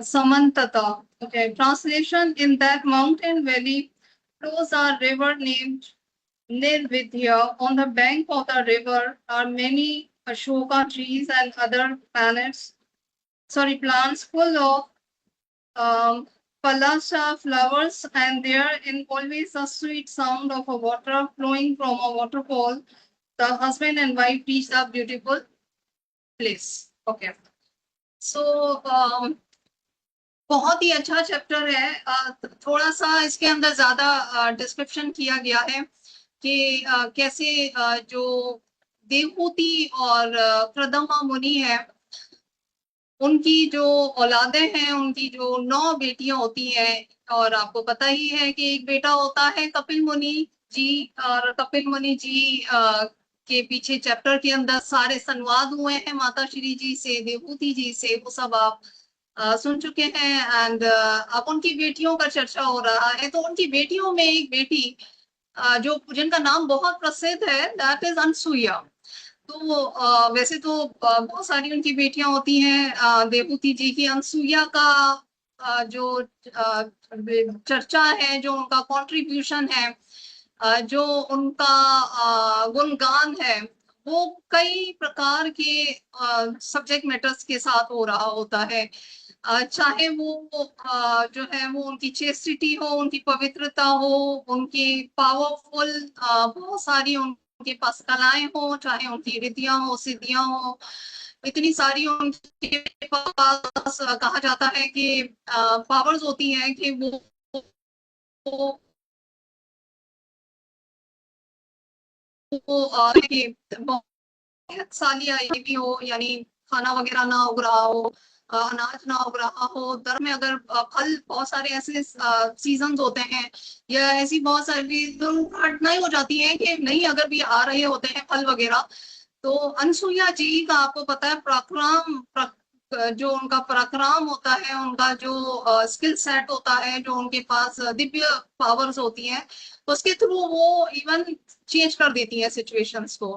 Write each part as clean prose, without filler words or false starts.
Samantata. Okay, translation: in that mountain valley flows a river named Nirvidya. On the bank of the river are many Ashoka trees and other plants full of Palasa flowers, and there in always the sweet sound of a water flowing from a waterfall. The husband and wife reach the beautiful place. Okay. So बहुत ही अच्छा chapter है। थोड़ा सा इसके अंदर ज्यादा description किया गया है कि कैसे जो देवहूति और प्रदमा मुनि है, उनकी जो औलादे हैं, उनकी जो 9 बेटियां होती हैं, और आपको पता ही है कि एक बेटा होता है कपिल मुनि जी, और कपिल मुनि जी के पीछे चैप्टर के अंदर सारे संवाद हुए हैं माता श्री जी से, देवहूति जी से, वो सब आप सुन चुके हैं। एंड अब उनकी बेटियों का चर्चा हो रहा है। तो उनकी बेटियों में एक बेटी जो जिनका नाम बहुत प्रसिद्ध है, दैट इज अनसुईया। तो वैसे तो बहुत सारी उनकी बेटियां होती हैं देवहूति जी की। अनसुईया का जो चर्चा है, जो उनका कंट्रीब्यूशन है, जो उनका गुणगान है, वो कई प्रकार के सब्जेक्ट मैटर्स के साथ हो रहा होता है। चाहे वो जो है वो उनकी चेस्टिटी हो, उनकी पवित्रता हो, उनकी पावरफुल बहुत सारी उनके पास कलाएं हो, चाहे उनकी रिद्धियां हो, सिद्धियां हो, इतनी सारी उनके पास कहा जाता है कि पावर्स होती हैं कि वो कि बहुत साली आई भी हो, यानी खाना वगैरह ना उग रहा हो, अनाज ना उग रहा हो, दर में अगर फल, बहुत सारे ऐसे सीजन होते हैं या ऐसी बहुत सारी घटनाएं हो जाती हैं कि नहीं अगर भी आ रहे होते हैं फल वगैरह, तो अनसुईया जी का आपको पता है जो उनका पराक्रम होता है, उनका जो स्किल सेट होता है, जो उनके पास दिव्य पावर्स होती हैं, उसके थ्रू वो इवन चेंज कर देती है सिचुएशंस को।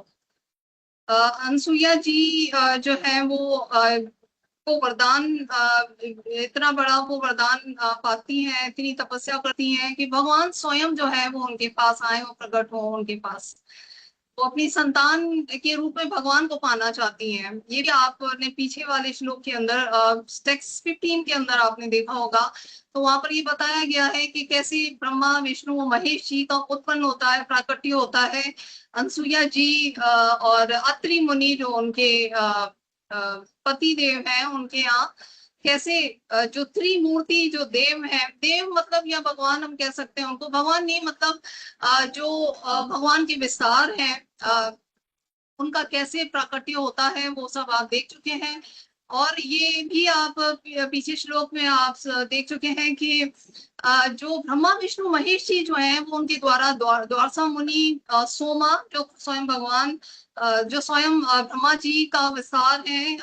अनसुईया जी जो है वो वरदान, इतना बड़ा वो वरदान पाती हैं, इतनी तपस्या करती हैं कि भगवान स्वयं जो है वो उनके पास आए, वो प्रकट हो उनके पास। वो अपनी संतान के रूप में भगवान को पाना चाहती हैं। ये भी आपने पीछे वाले श्लोक के अंदर टेक्स्ट 15 के अंदर आपने देखा होगा। तो वहां पर ये बताया गया है कि कैसे ब्रह्मा विष्णु महेश जी का उत्पन्न होता है, प्राकट्य होता है अनसुईया जी और अत्रि मुनि जो उनके पति देव हैं, उनके यहाँ कैसे जो त्रिमूर्ति जो देव हैं, देव मतलब या भगवान हम कह सकते हैं उनको, भगवान नहीं मतलब जो भगवान के विस्तार हैं, उनका कैसे प्राकट्य होता है वो सब आप देख चुके हैं। और ये भी आप पीछे श्लोक में आप देख चुके हैं कि जो ब्रह्मा विष्णु महेश जी जो हैं वो उनके द्वारा द्वारसा मुनि सोमा जो स्वयं भगवान जो स्वयं ब्रह्मा जी का विस्तार है,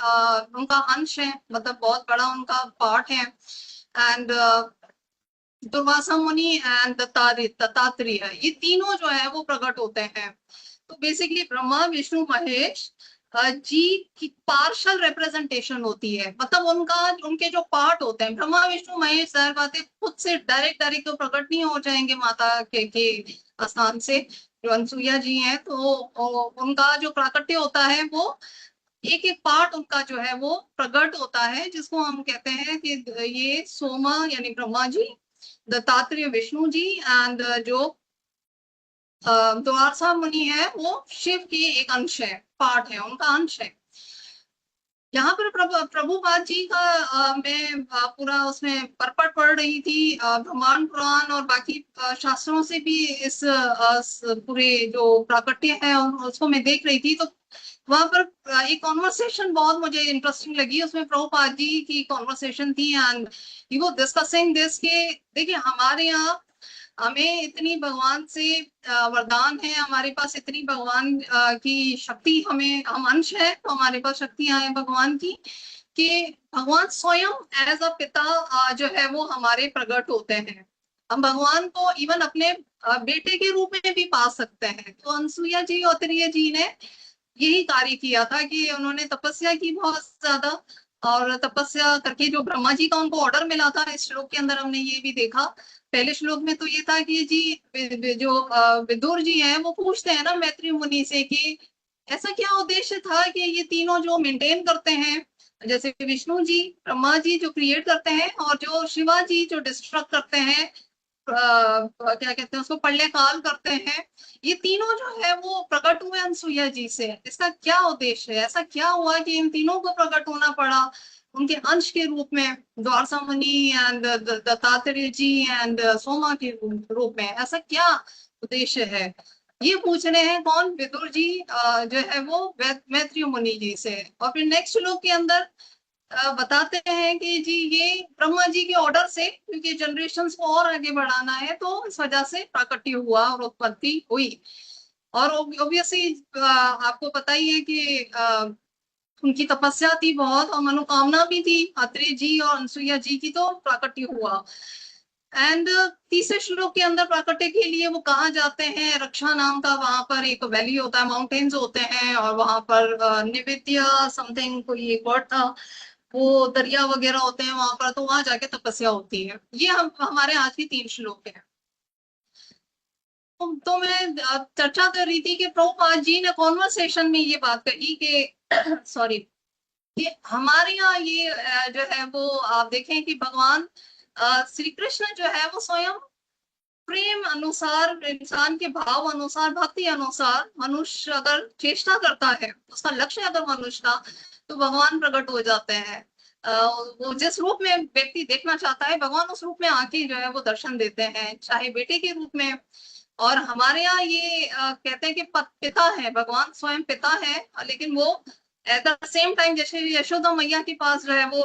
उनका अंश है, मतलब बहुत बड़ा उनका पार्ट है। एंड दुर्वासा मुनि एंड दत्तात्रेय, ये तीनों जो है वो प्रकट होते हैं। तो बेसिकली ब्रह्मा विष्णु महेश जी की पार्शल रिप्रेजेंटेशन होती है, मतलब उनके जो पार्ट होते हैं, ब्रह्मा विष्णु महेश जाहिर बात है खुद से डायरेक्ट तो प्रकट नहीं हो जाएंगे माता के स्थान से। जो अनसुईया जी हैं तो उनका जो प्राकट्य होता है वो एक एक पार्ट उनका जो है वो प्रकट होता है, जिसको हम कहते हैं कि ये सोमा यानी ब्रह्मा जी, दत्तात्रेय विष्णु जी, एंड जो द्वारसा मुनि है वो शिव के एक अंश है, पार्ट है, उनका अंश है। यहाँ पर प्रभुपाद जी का मैं पूरा उसमें परपट पढ़ रही थी, ब्रह्मांड पुराण और बाकी शास्त्रों से भी इस पूरे जो प्राकट्य है उसको मैं देख रही थी। तो वहां पर एक कॉन्वर्सेशन बहुत मुझे इंटरेस्टिंग लगी, उसमें प्रभुपाद जी की कॉन्वर्सेशन थी एंड यू वो डिस्कसिंग दिस के देखिए हमारे यहाँ हमें इतनी भगवान से वरदान है, हमारे पास इतनी भगवान की शक्ति, हम अंश है तो हमारे पास शक्तियां हैं भगवान की, कि भगवान स्वयं एज अ पिता जो है वो हमारे प्रकट होते हैं। हम भगवान को इवन अपने बेटे के रूप में भी पा सकते हैं। तो अनसुईया जी औतरीय जी ने यही कार्य किया था कि उन्होंने तपस्या की बहुत ज्यादा, और तपस्या करके जो ब्रह्मा जी का उनको ऑर्डर मिला था, इस श्लोक के अंदर हमने ये भी देखा। पहले श्लोक में तो ये था कि जी जो विदुर जी हैं वो पूछते हैं ना मैत्री मुनि से कि ऐसा क्या उद्देश्य था कि ये तीनों जो मेंटेन करते हैं, जैसे विष्णु जी, ब्रह्मा जी जो क्रिएट करते हैं, और जो शिवा जी जो डिस्ट्रक्ट करते हैं, क्या कहते हैं उसको, प्रलय काल करते हैं, ये तीनों जो है वो प्रकट हुए अनसुईया जी से। इसका क्या उद्देश्य है? ऐसा क्या हुआ कि इन तीनों को प्रकट होना पड़ा उनके अंश के रूप में, द्वारसा मुनि एंड दत्तात्रेय जी एंड सोमा के रूप में? ऐसा क्या उद्देश्य है? ये पूछ रहे हैं कौन? विदुर जी जो है वो मैत्रेय मुनि जी से। और फिर नेक्स्ट श्लोक के अंदर बताते हैं कि जी ये ब्रह्मा जी के ऑर्डर से, क्योंकि जनरेशंस को और आगे बढ़ाना है, तो इस वजह से प्राकट्य हुआ और उत्पत्ति हुई। और ऑब्वियसली आपको पता ही है कि उनकी तपस्या थी बहुत और मनोकामना भी थी अत्रि जी और अनसुईया जी की, तो प्राकट्य हुआ। एंड तीसरे श्लोक के अंदर प्राकट्य के लिए वो कहाँ जाते हैं? रक्षा नाम का वहां पर एक वैली होता है, माउंटेन्स होते हैं, और वहां पर निवेद्या समथिंग कोई एक वर्ड था, वो दरिया वगैरह होते हैं वहां पर, तो वहां जाके तपस्या होती है। ये हम हमारे आज की 3 श्लोक है। तो मैं चर्चा कर रही थी कि प्रभुपाद जी ने कॉन्वर्सेशन में ये बात कही कि सॉरी, कि हमारे यहाँ ये जो है वो आप देखें कि भगवान श्री कृष्ण जो है वो स्वयं प्रेम अनुसार, इंसान के भाव अनुसार, भक्ति अनुसार मनुष्य अगर चेष्टा करता है, उसका लक्ष्य अगर मनुष्य का, तो भगवान प्रकट हो जाते हैं। वो जिस रूप में व्यक्ति देखना चाहता है, भगवान उस रूप में आके जो है वो दर्शन देते हैं, चाहे बेटे के रूप में। और हमारे यहाँ ये कहते हैं कि पिता है, भगवान स्वयं पिता है, लेकिन वो एट द सेम टाइम जैसे यशोदा मैया के पास जो है वो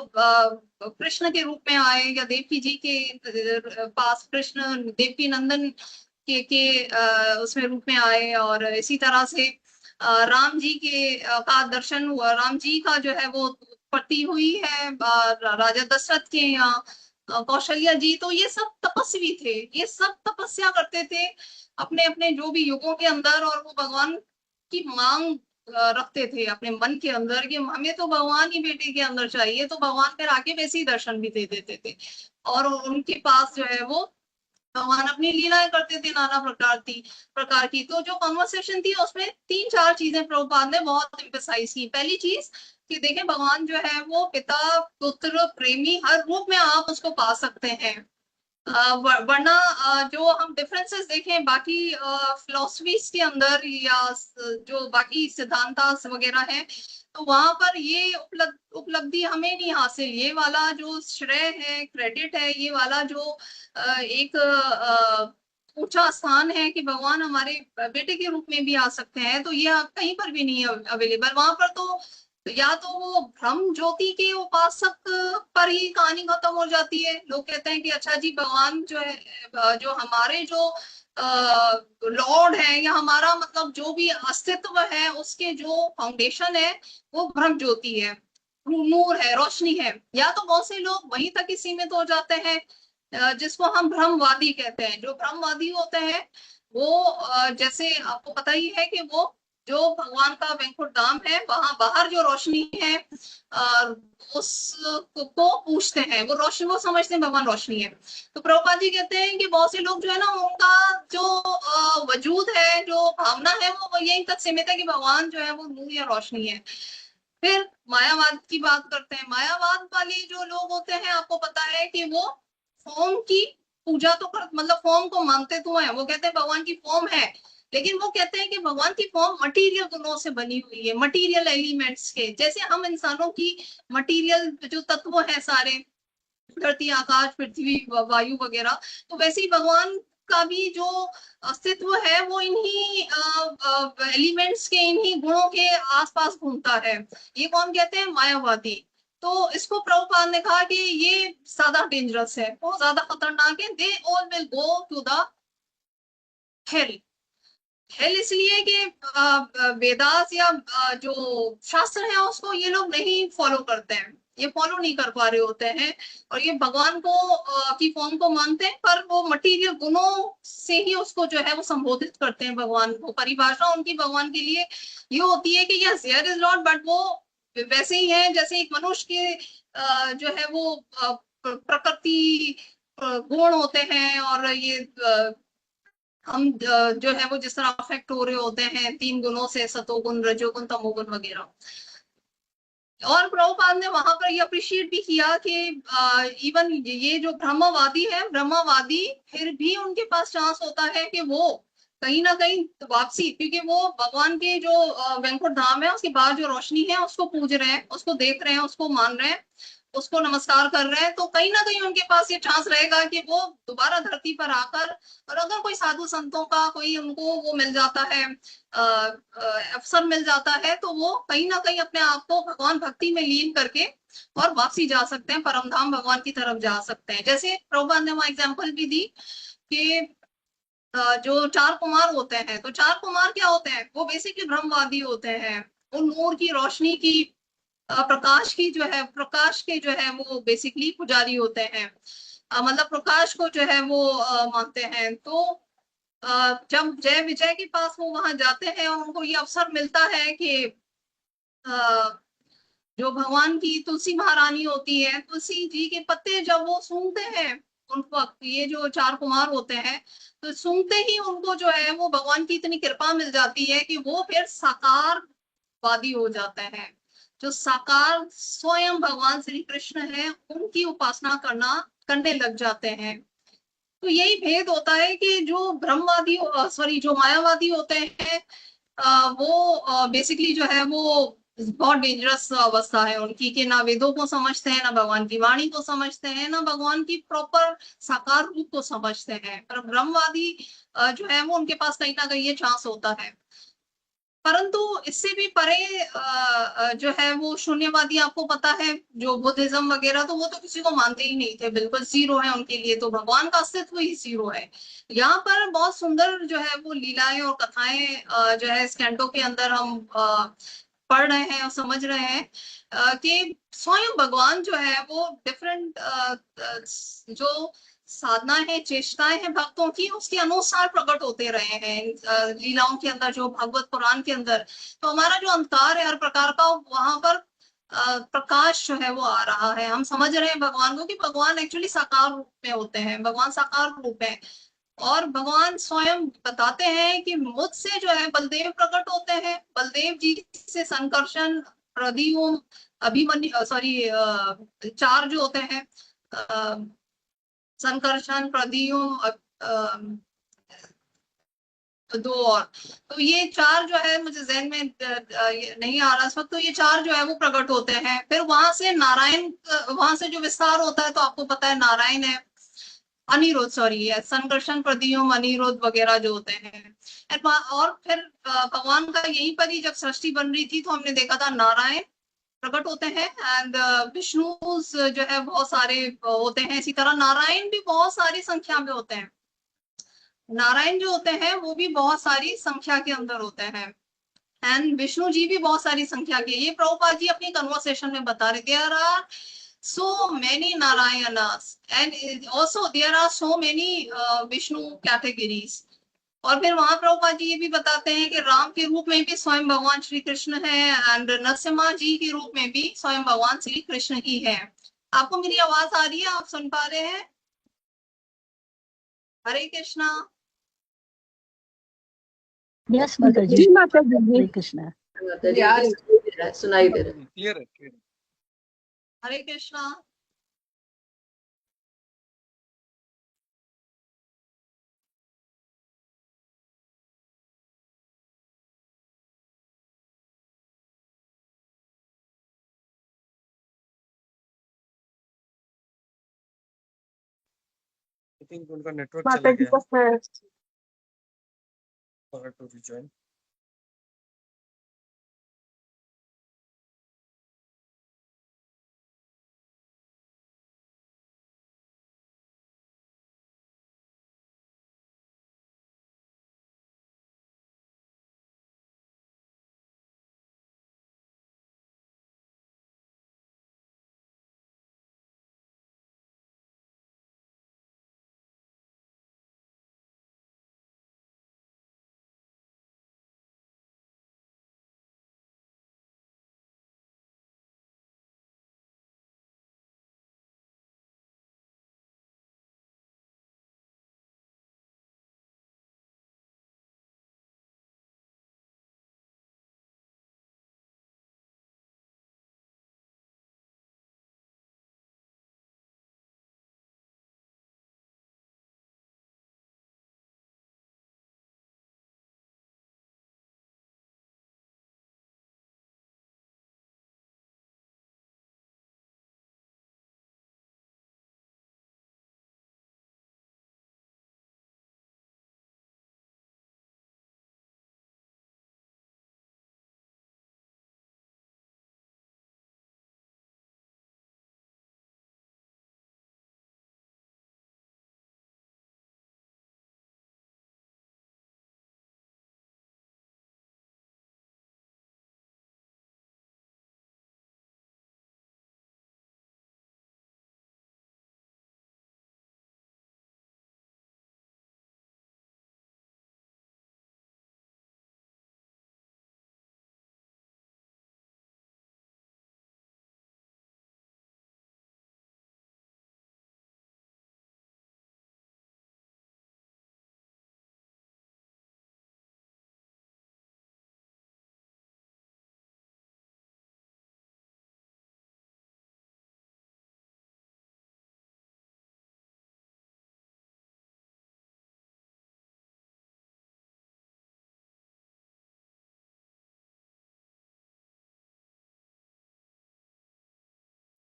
कृष्ण के रूप में आए, या देवकी जी के पास कृष्ण देवकी नंदन के उसमें रूप में आए, और इसी तरह से राम जी के का दर्शन हुआ, राम जी का जो है वो उत्पत्ति हुई है राजा दशरथ के यहाँ। कौशल्या जी, तो ये सब तपस्वी थे, ये सब तपस्या करते थे अपने अपने जो भी युगों के अंदर, और वो भगवान की मांग रखते थे अपने मन के अंदर कि हमें तो भगवान ही बेटे के अंदर चाहिए, तो भगवान फिर आगे वैसे ही दर्शन भी दे देते थे। और उनके पास जो है वो भगवान अपनी लीलाएं करते थे नाना प्रकार की। तो जो कॉन्वर्सेशन थी उसमें 3-4 चीजें प्रभुपाद ने बहुत एम्फेसाइज की। पहली चीज कि देखें, भगवान जो है वो पिता पुत्र प्रेमी हर रूप में आप उसको पा सकते हैं। वरना जो हम डिफरेंसेस देखें बाकी फिलोसफीज के अंदर, या जो बाकी सिद्धांत वगैरह है, तो वहां पर ये उपलब्धि हमें नहीं हासिल। ये वाला जो श्रेय है, क्रेडिट है, ये वाला जो एक ऊंचा स्थान है कि भगवान हमारे बेटे के रूप में भी आ सकते हैं, तो ये कहीं पर भी नहीं है अवेलेबल। वहां पर तो या तो वो ब्रह्म ज्योति के उपासक पर ही कहानी खत्म हो जाती है। लोग कहते हैं कि अच्छा जी, भगवान जो है, जो हमारे जो लॉर्ड है, या हमारा मतलब जो भी अस्तित्व है, उसके जो फाउंडेशन है वो ब्रह्म ज्योति है, नूर है, रोशनी है। या तो बहुत से लोग वहीं तक ही सीमित हो जाते हैं, जिसको हम ब्रह्मवादी कहते हैं। जो ब्रह्मवादी होते हैं वो जैसे आपको पता ही है कि वो जो भगवान का वैकुंठ धाम है, वहां बाहर जो रोशनी है उसको पूछते हैं, वो रोशनी, वो समझते हैं भगवान रोशनी है। तो प्रभुपाद जी कहते हैं कि बहुत से लोग जो है ना, उनका जो वजूद है, जो भावना है, वो यहीं तक सीमित है कि भगवान जो है वो नूर या रोशनी है। फिर मायावाद की बात करते हैं। मायावाद वाले जो लोग होते हैं, आपको पता है कि वो फॉर्म की पूजा तो कर, मतलब फॉर्म को मानते तो है, वो कहते हैं भगवान की फॉर्म है, लेकिन वो कहते हैं कि भगवान की फॉर्म मटेरियल गुणों से बनी हुई है, मटेरियल एलिमेंट्स के। जैसे हम इंसानों की मटेरियल जो तत्व है सारे, धरती आकाश पृथ्वी वायु वगैरह, तो वैसे ही भगवान का भी जो अस्तित्व है वो इन्हीं एलिमेंट्स के, इन्हीं गुणों के आसपास घूमता है। ये कौन कहते हैं? मायावादी। तो इसको प्रभुपाद ने कहा कि ये ज्यादा डेंजरस है, बहुत ज्यादा खतरनाक है। They all will go to the hell. Hell इसलिए कि वेदास या जो शास्त्र है उसको ये लोग नहीं फॉलो करते हैं, ये फॉलो नहीं कर पा रहे होते हैं, और ये भगवान को की फॉर्म को मानते हैं, पर वो मटीरियल गुणों से ही उसको जो है वो संबोधित करते हैं। भगवान को परिभाषा उनकी भगवान के लिए ये होती है कि yes here is Lord, but वो वैसे ही है जैसे एक मनुष्य के जो है वो प्रकृति गुण होते हैं, और ये हम जो है वो जिस तरह अफेक्ट हो रहे होते हैं 3 गुणों से, सतोगुण, रजोगुण, तमोगुण वगैरह। और प्रभुपाद ने वहां पर ये अप्रिशिएट भी किया कि इवन ये जो ब्रह्मवादी है, ब्रह्मवादी फिर भी उनके पास चांस होता है कि वो कहीं ना कहीं वापसी, क्योंकि वो भगवान के जो वैकुंठ धाम है उसके बाद जो रोशनी है उसको पूज रहे हैं, उसको देख रहे हैं, उसको मान रहे हैं, उसको नमस्कार कर रहे हैं, तो कहीं ना कहीं उनके पास ये चांस रहेगा कि वो दोबारा धरती पर आकर, और अगर कोई साधु संतों का कोई उनको वो मिल जाता है, अवसर मिल जाता है, तो वो कहीं ना कहीं अपने आप को भगवान भक्ति में लीन करके और वापसी जा सकते हैं, परमधाम भगवान की तरफ जा सकते हैं। जैसे प्रभुपाद ने वहां एग्जाम्पल भी दी कि जो 4 कुमार होते हैं, तो 4 कुमार क्या होते हैं, वो बेसिकली ब्रह्मवादी होते हैं। वो नूर की रोशनी की प्रकाश की जो है, प्रकाश के जो है वो बेसिकली पुजारी होते हैं, मतलब प्रकाश को जो है वो मानते हैं। तो जब जय विजय के पास वो वहां जाते हैं और उनको ये अवसर मिलता है कि जो भगवान की तुलसी महारानी होती है, तुलसी जी के पत्ते जब वो सूंघते हैं, उन वक्त ये जो 4 कुमार होते हैं, तो सूंघते ही उनको जो है वो भगवान की इतनी कृपा मिल जाती है कि वो फिर साकार वादी हो जाते हैं। जो साकार स्वयं भगवान श्री कृष्ण है, उनकी उपासना करने लग जाते हैं। तो यही भेद होता है कि जो ब्रह्मवादी, सॉरी, जो मायावादी होते हैं, वो बेसिकली जो है वो बहुत डेंजरस अवस्था है उनकी, कि ना वेदों को समझते हैं, ना भगवान की वाणी को समझते हैं, ना भगवान की प्रॉपर साकार रूप को समझते हैं। पर ब्रह्मवादी जो है वो उनके पास कहीं ना कहीं ये चांस होता है। परंतु इससे भी परे जो है वो शून्यवादी, आपको पता है, जो बुद्धिज्म वगैरह, तो वो तो किसी को मानते ही नहीं थे, बिल्कुल जीरो है उनके लिए, तो भगवान का अस्तित्व ही जीरो है। यहाँ पर बहुत सुंदर जो है वो लीलाएं और कथाएं जो है इस कैंटो के अंदर हम पढ़ रहे हैं और समझ रहे हैं कि स्वयं भगवान जो है वो डिफरेंट जो साधना है, चेष्टाएं हैं भक्तों की, उसके अनुसार प्रकट होते रहे हैं लीलाओं के अंदर, जो भागवत पुराण के अंदर। तो हमारा जो अंधकार है हर प्रकार का, वहां पर प्रकाश जो है वो आ रहा है। हम समझ रहे हैं भगवान को कि भगवान एक्चुअली साकार रूप में होते हैं, भगवान साकार रूप है। और भगवान स्वयं बताते हैं कि मुझसे जो है बलदेव प्रकट होते हैं, बलदेव जी से संकर्षण, प्रद्युम्न, अभिमन्यु, सॉरी, 4 जो होते हैं, संकर्षण, प्रद्युम्न, 2 और, तो ये 4 जो है मुझे ज़हन में नहीं आ रहा इस वक्त, तो ये 4 जो है वो प्रकट होते हैं। फिर वहां से नारायण, वहां से जो विस्तार होता है, तो आपको पता है नारायण है, अनिरुद्ध, सॉरी, संकर्षण, प्रद्युम्न, अनिरुद्ध वगैरह जो होते हैं। और फिर भगवान का यहीं पर ही जब सृष्टि बन रही थी, तो हमने देखा था नारायण प्रकट होते हैं, एंड विष्णु जो है बहुत सारे होते हैं। इसी तरह नारायण भी बहुत सारी संख्या में होते हैं, नारायण जो होते हैं वो भी बहुत सारी संख्या के अंदर होते हैं, एंड विष्णु जी भी बहुत सारी संख्या के। ये प्रभुपाद जी अपनी कन्वर्सेशन में बता रहे, there are so many Narayanas and also there are so many Vishnu categories। और फिर वहां प्रभुपाद जी ये भी बताते हैं कि राम के रूप में भी स्वयं भगवान श्री कृष्ण है, एंड नरसिम्हा जी के रूप में भी स्वयं भगवान श्री कृष्ण ही है। आपको मेरी आवाज आ रही है, आप सुन पा रहे हैं? हरे कृष्णा। यस माता जी, जी माता जी, हरे कृष्णा। माता जी, सुनाई दे रहा है, सुनाई दे रहा है। क्लियर है। हरे कृष्णा। आई थिंक उनका नेटवर्क माता चला जी गया का है है। For to rejoin.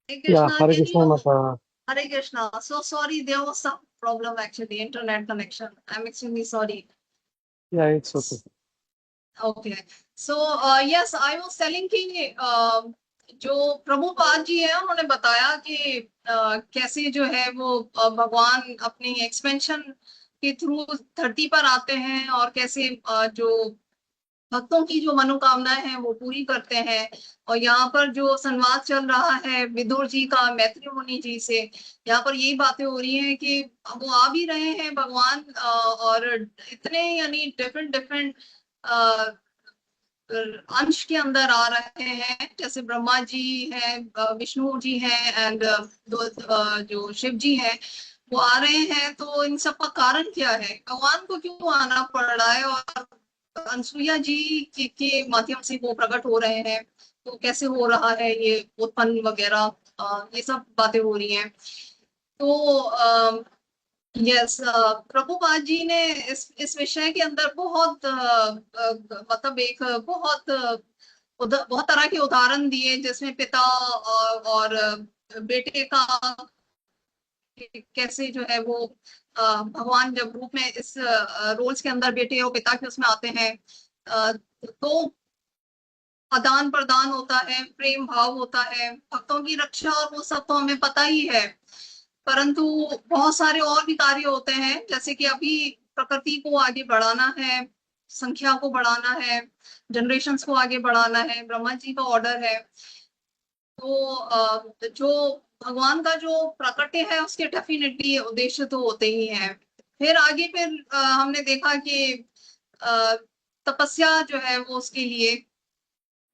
Yeah, Krishna, Hare can Krishna you? Mata. Hare Krishna. So sorry, there was some problem actually, internet connection. I'm extremely sorry. Yeah, it's okay. Okay. So yes, I was telling कि जो प्रभुपाद जी है उन्होंने बताया कि कैसे जो है वो भगवान अपनी एक्सपेंशन के थ्रू धरती पर आते हैं और कैसे जो भक्तों की जो मनोकामनाएं हैं वो पूरी करते हैं। और यहाँ पर जो संवाद चल रहा है विदुर जी का मैत्री मुनि जी से, यहाँ पर यही बातें हो रही हैं कि वो आ भी रहे हैं भगवान और इतने यानी डिफरेंट डिफरेंट अंश के अंदर आ रहे हैं, जैसे ब्रह्मा जी हैं, विष्णु जी हैं एंड जो शिव जी हैं वो आ रहे हैं। तो इन सब का कारण क्या है, भगवान को क्यों आना पड़ रहा है और अनसुईया जी के माध्यम से वो प्रकट हो रहे हैं, तो कैसे हो रहा है ये उत्पन्न वगैरह, ये सब बातें हो रही हैं। तो यस, प्रभुपाद जी ने इस विषय के अंदर बहुत मतलब एक बहुत बहुत तरह के उदाहरण दिए, जिसमें पिता और बेटे का कैसे जो है वो भगवान जब रूप में इस रोल्स के अंदर बेटे और पिता के उसमें आते हैं तो आदान प्रदान होता है, प्रेम भाव होता है, भक्तों की रक्षा और वो सब तो हमें पता ही है। परंतु बहुत सारे और भी कार्य होते हैं, जैसे कि अभी प्रकृति को आगे बढ़ाना है, संख्या को बढ़ाना है, जनरेशंस को आगे बढ़ाना है, ब्रह्मा जी का ऑर्डर है। तो जो भगवान का जो प्रकटे है उसके डेफिनेटली उद्देश्य तो होते ही हैं। फिर आगे हमने देखा कि तपस्या जो है वो उसके लिए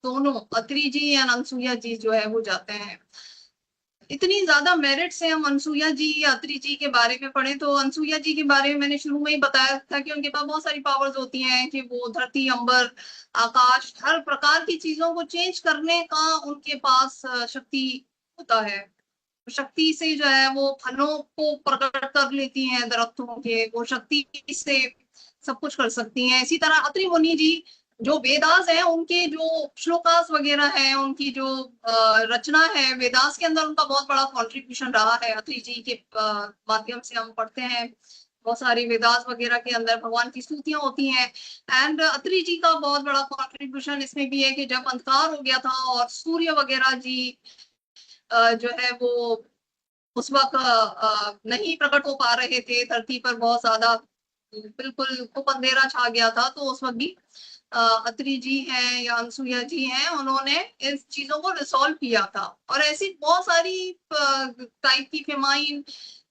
दोनों अत्रि जी या अनसुईया जी जो है वो जाते हैं। इतनी ज्यादा मेरिट्स हैं, हम अनसुईया जी या अत्रि जी के बारे में पढ़े तो अनसुईया जी के बारे में मैंने शुरू में ही बताया था कि उनके पास बहुत सारी पावर्स होती हैं कि वो धरती, अंबर, आकाश, हर प्रकार की चीजों को चेंज करने का उनके पास शक्ति होता है। शक्ति से जो है वो फलों को प्रकट कर लेती हैं दरख्तों के, वो शक्ति से सब कुछ कर सकती हैं। इसी तरह अत्रि मुनि जी जो वेदास है, उनके जो श्लोकास वगैरह है, उनकी जो रचना है वेदास के अंदर, उनका बहुत बड़ा कंट्रीब्यूशन रहा है। अत्रि जी के माध्यम से हम पढ़ते हैं बहुत सारी वेदास वगैरह के अंदर भगवान की स्तुतियां होती हैं। एंड अत्रि जी का बहुत बड़ा कंट्रीब्यूशन इसमें भी है कि जब अंधकार हो गया था और सूर्य वगैरह जी जो है वो उस वक्त नहीं प्रकट हो पा रहे थे, धरती पर बहुत ज्यादा बिल्कुल खूब अंधेरा छा गया था, तो उस वक्त भी अत्रि जी हैं या अनसुईया जी हैं, उन्होंने इस चीजों को रिसॉल्व किया था। और ऐसी बहुत सारी टाइप की फेमाइन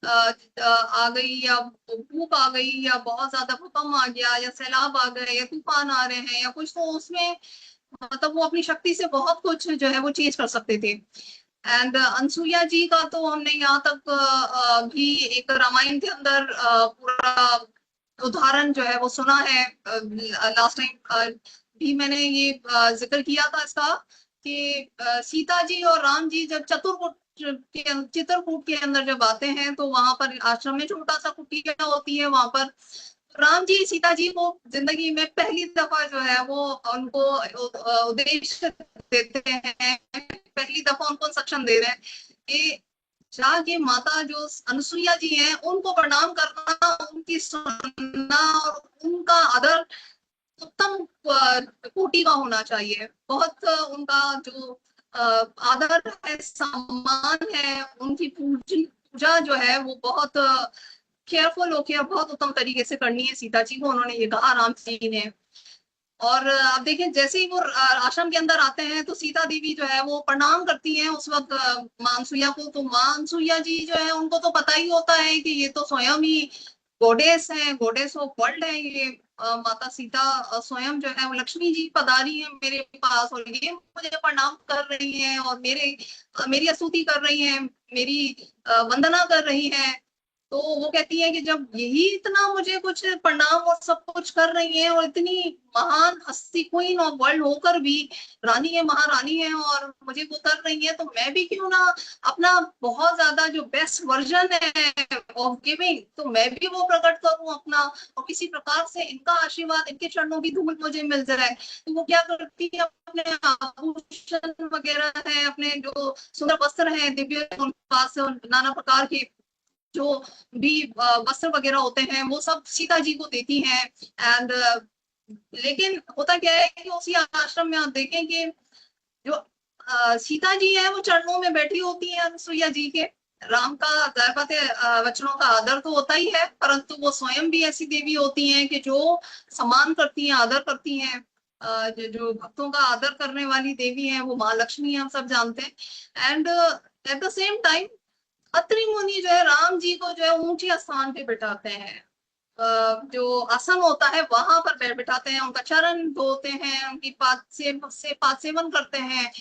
आ गई या भूख आ गई या बहुत ज्यादा भूकंप आ गया या सैलाब आ गए या तूफान आ रहे हैं या कुछ, तो उसमें मतलब वो अपनी शक्ति से बहुत कुछ जो है वो चेंज कर सकते थे। एंड अनसुईया जी का तो हमने यहाँ तक भी एक रामायण के अंदर पूरा उदाहरण जो है वो सुना है। लास्ट टाइम भी मैंने ये जिक्र किया था इसका कि सीता जी और राम जी जब चित्रकूट के अंदर जब आते हैं तो वहां पर आश्रम में छोटा सा कुटिया होती है, वहां पर राम जी सीता जी को जिंदगी में पहली दफा जो है वो उनको उद्देश्य देते हैं, पहली दफा उनको इंस्ट्रक्शन दे रहे हैं कि जाके माता जो अनसुईया जी हैं उनको प्रणाम करना, उनकी सुनना और उनका आदर उत्तम कोटि का होना चाहिए। बहुत उनका जो आदर है, सम्मान है, उनकी पूजा जो है वो बहुत केयरफुल होकर बहुत उत्तम तरीके से करनी है सीता जी को, उन्होंने ये कहा राम जी ने। और आप देखें जैसे ही वो आश्रम के अंदर आते हैं तो सीता देवी जो है वो प्रणाम करती हैं उस वक्त मां अनसुईया को। तो मां अनसुईया जी जो है उनको तो पता ही होता है कि ये तो स्वयं ही गॉडेस है, गॉडेस ऑफ वर्ल्ड है ये माता सीता स्वयं जो है वो लक्ष्मी जी पधारी है मेरे पास और ये मुझे प्रणाम कर रही हैं और मेरी स्तुति कर रही हैं, मेरी वंदना कर रही हैं। तो वो कहती है कि जब यही इतना मुझे कुछ प्रणाम और सब कुछ कर रही है और इतनी महान हस्ती क्वीन ऑफ वर्ल्ड होकर भी, रानी है, महारानी है, और मुझे वो कर रही है, तो मैं भी क्यों ना अपना बहुत ज्यादा जो बेस्ट वर्जन है ऑफ गिविंग, तो मैं भी वो प्रकट करूं अपना, और किसी प्रकार से इनका आशीर्वाद, इनके चरणों की धूल मुझे मिल जाए। तो वो क्या करती है, अपने आभूषण वगैरह है, अपने जो सुंदर वस्त्र हैं दिव्य उनके पास नाना प्रकार के जो भी वस्त्र वगैरह होते हैं वो सब सीता जी को देती हैं। एंड लेकिन होता क्या है कि उसी आश्रम में आप देखें कि जो सीता जी है वो चरणों में बैठी होती है अनुसुईया जी के। राम का जाहिर बात है वचनों का आदर तो होता ही है, परंतु वो स्वयं भी ऐसी देवी होती हैं कि जो सम्मान करती हैं, आदर करती हैं। जो भक्तों का आदर करने वाली देवी है वो माँ लक्ष्मी है, हम सब जानते हैं। And at the same time Atri मुनि जो है राम जी को जो है ऊंचे स्थान पे बिठाते हैं। जो आसन होता है वहां पर बिठाते हैं, उनका चरण धोते हैं, उनकी पाद सेवन करते हैं।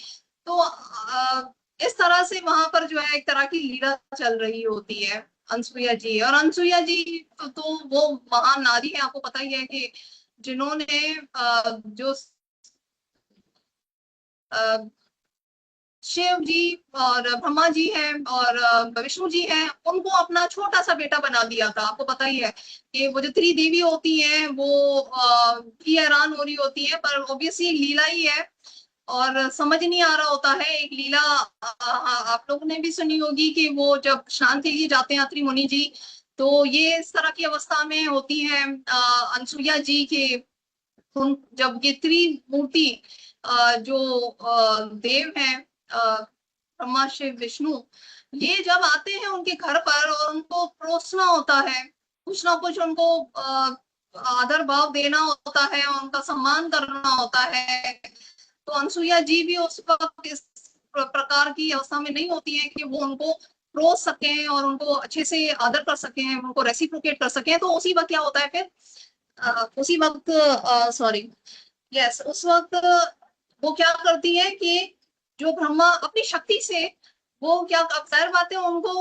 तो इस तरह से वहां पर जो है एक तरह की लीला चल रही होती है अनसुईया जी। और अनसुईया जी तो वो महान नारी है, आपको पता ही है कि जिन्होंने जो शिव जी और ब्रह्मा जी हैं और विष्णु जी हैं, उनको अपना छोटा सा बेटा बना दिया था। आपको पता ही है कि वो जो त्रिदेवी होती हैं वो भी हैरान हो रही होती है, पर ऑब्वियसली लीला ही है और समझ नहीं आ रहा होता है। एक लीला आप लोगों ने भी सुनी होगी कि वो जब स्नान के लिए जाते हैं अत्रि मुनि जी, तो ये इस तरह की अवस्था में होती है अनसुईया जी के। जब ये त्रिमूर्ति जो देव हैं ब्रह्मा शिव विष्णु, ये जब आते हैं उनके घर पर और उनको परोसना होता है, कुछ ना कुछ उनको आदर भाव देना होता है, उनका सम्मान करना होता है। तो अनसुईया जी भी उस वक्त इस प्रकार की अवस्था में नहीं होती है कि वो उनको परोस सकें और उनको अच्छे से आदर कर सकें, उनको रेसिप्रोकेट कर सकें। तो उसी वक्त क्या होता है फिर उसी वक्त सॉरी यस उस वक्त वो क्या करती है कि जो ब्रह्मा अपनी शक्ति से वो क्या, अब जाहिर बात है उनको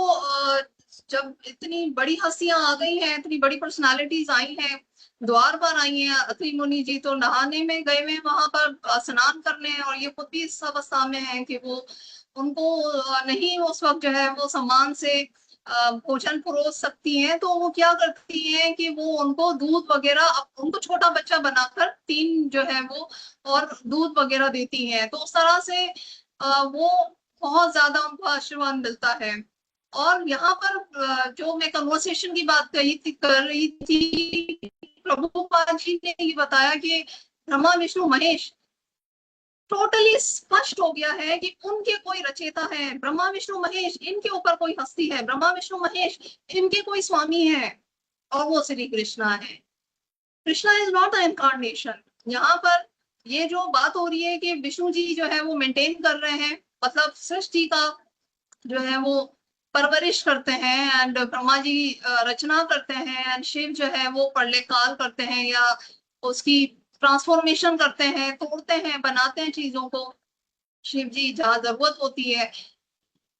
जब इतनी बड़ी हस्तियां आ गई हैं, इतनी बड़ी पर्सनालिटीज आई हैं, द्वार पर आई हैं अत्रि मुनि जी, तो नहाने में गए हुए वहां पर स्नान करने, और ये खुद भी इस अवस्था में है कि वो उनको नहीं उस वक्त जो है वो सम्मान से भोजन परोस सकती हैं। तो वो क्या करती हैं कि वो उनको दूध वगैरह, उनको छोटा बच्चा बनाकर तीन जो है वो और दूध वगैरह देती हैं। तो उस तरह से वो बहुत ज्यादा उनको आशीर्वाद मिलता है। और यहाँ पर जो मैं कन्वर्सेशन की बात कर रही थी, प्रभुपाद जी ने ये बताया कि ब्रह्मा विष्णु महेश टोटली स्पष्ट हो गया है कि उनके कोई रचेता है। ब्रह्मा विष्णु महेश इनके ऊपर कोई हस्ती है, ब्रह्मा विष्णु महेश इनके कोई स्वामी है, और वो श्री कृष्णा है। Krishna is not a incarnation. यहाँ पर ये जो बात हो रही है कि विष्णु जी जो है वो मेंटेन कर रहे हैं, मतलब सृष्टि का जो है वो परवरिश करते हैं, एंड ब्रह्मा जी रचना करते हैं, एंड शिव जो है वो प्रलय काल करते हैं या उसकी ट्रांसफॉर्मेशन करते हैं, तोड़ते हैं, बनाते हैं चीजों को शिव जी जहाँ जरूरत होती है।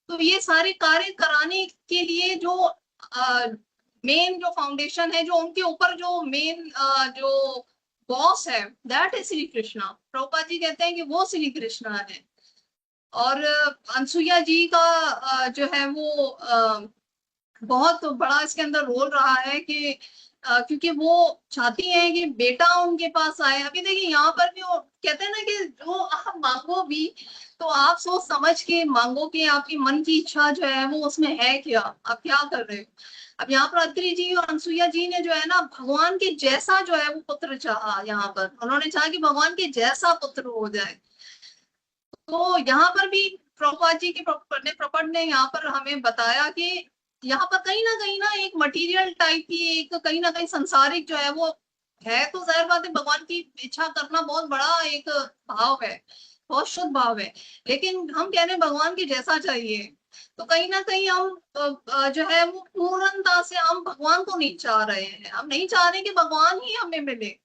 तो ये सारे कार्य कराने के लिए जो मेन जो फाउंडेशन है, जो उनके ऊपर जो मेन जो बॉस है, दैट इज श्री कृष्णा। प्रभुपाद जी कहते हैं कि वो श्री कृष्णा है। और अनसुईया जी का जो है वो बहुत बड़ा इसके अंदर रोल रहा है कि क्योंकि वो चाहती हैं कि बेटा उनके पास आए। अभी देखिए यहाँ पर भी वो कहते हैं ना कि जो आप मांगो भी तो आप सोच समझ के मांगो कि आपकी मन की इच्छा जो है वो उसमें है क्या, आप क्या कर रहे हो। अब यहाँ पर अत्रि जी और अनसुईया जी ने जो है ना भगवान के जैसा जो है वो पुत्र चाहा। यहाँ पर उन्होंने चाहा कि भगवान के जैसा पुत्र हो जाए। तो यहाँ पर भी प्रभुपाद जी के प्रपट ने यहाँ पर हमें बताया कि यहाँ पर कहीं ना एक मटेरियल टाइप की एक कहीं ना कहीं संसारिक जो है वो है। तो जाहिर बात है भगवान की इच्छा करना बहुत बड़ा एक भाव है, बहुत शुद्ध भाव है, लेकिन हम कह रहे हैं भगवान के जैसा चाहिए। तो कहीं ना कहीं हम जो है वो पूर्णता से हम भगवान को नहीं चाह रहे हैं, हम नहीं चाह रहे कि भगवान ही हमें मिले।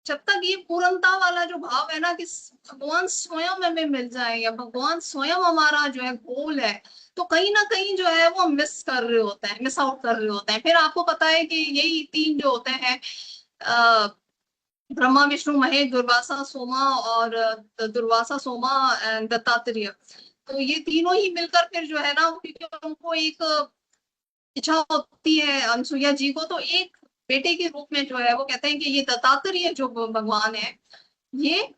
जब तक ये पूर्णता वाला जो भाव है ना कि भगवान स्वयं हमें मिल जाए या भगवान स्वयं हमारा जो है गोल है, तो कहीं ना कहीं जो है वो मिस कर रहे होते हैं, मिस आउट कर रहे होते हैं। फिर आपको पता है कि यही तीन जो होते हैं ब्रह्मा विष्णु महेश, दुर्वासा सोमा और दुर्वासा सोमा एंड दत्तात्रेय, तो ये तीनों ही मिलकर फिर जो है ना क्योंकि उनको एक इच्छा होती है अनसुईया जी को, तो एक बेटे के रूप में जो है वो कहते हैं कि ये दत्तात्रेय जो भगवान है, ये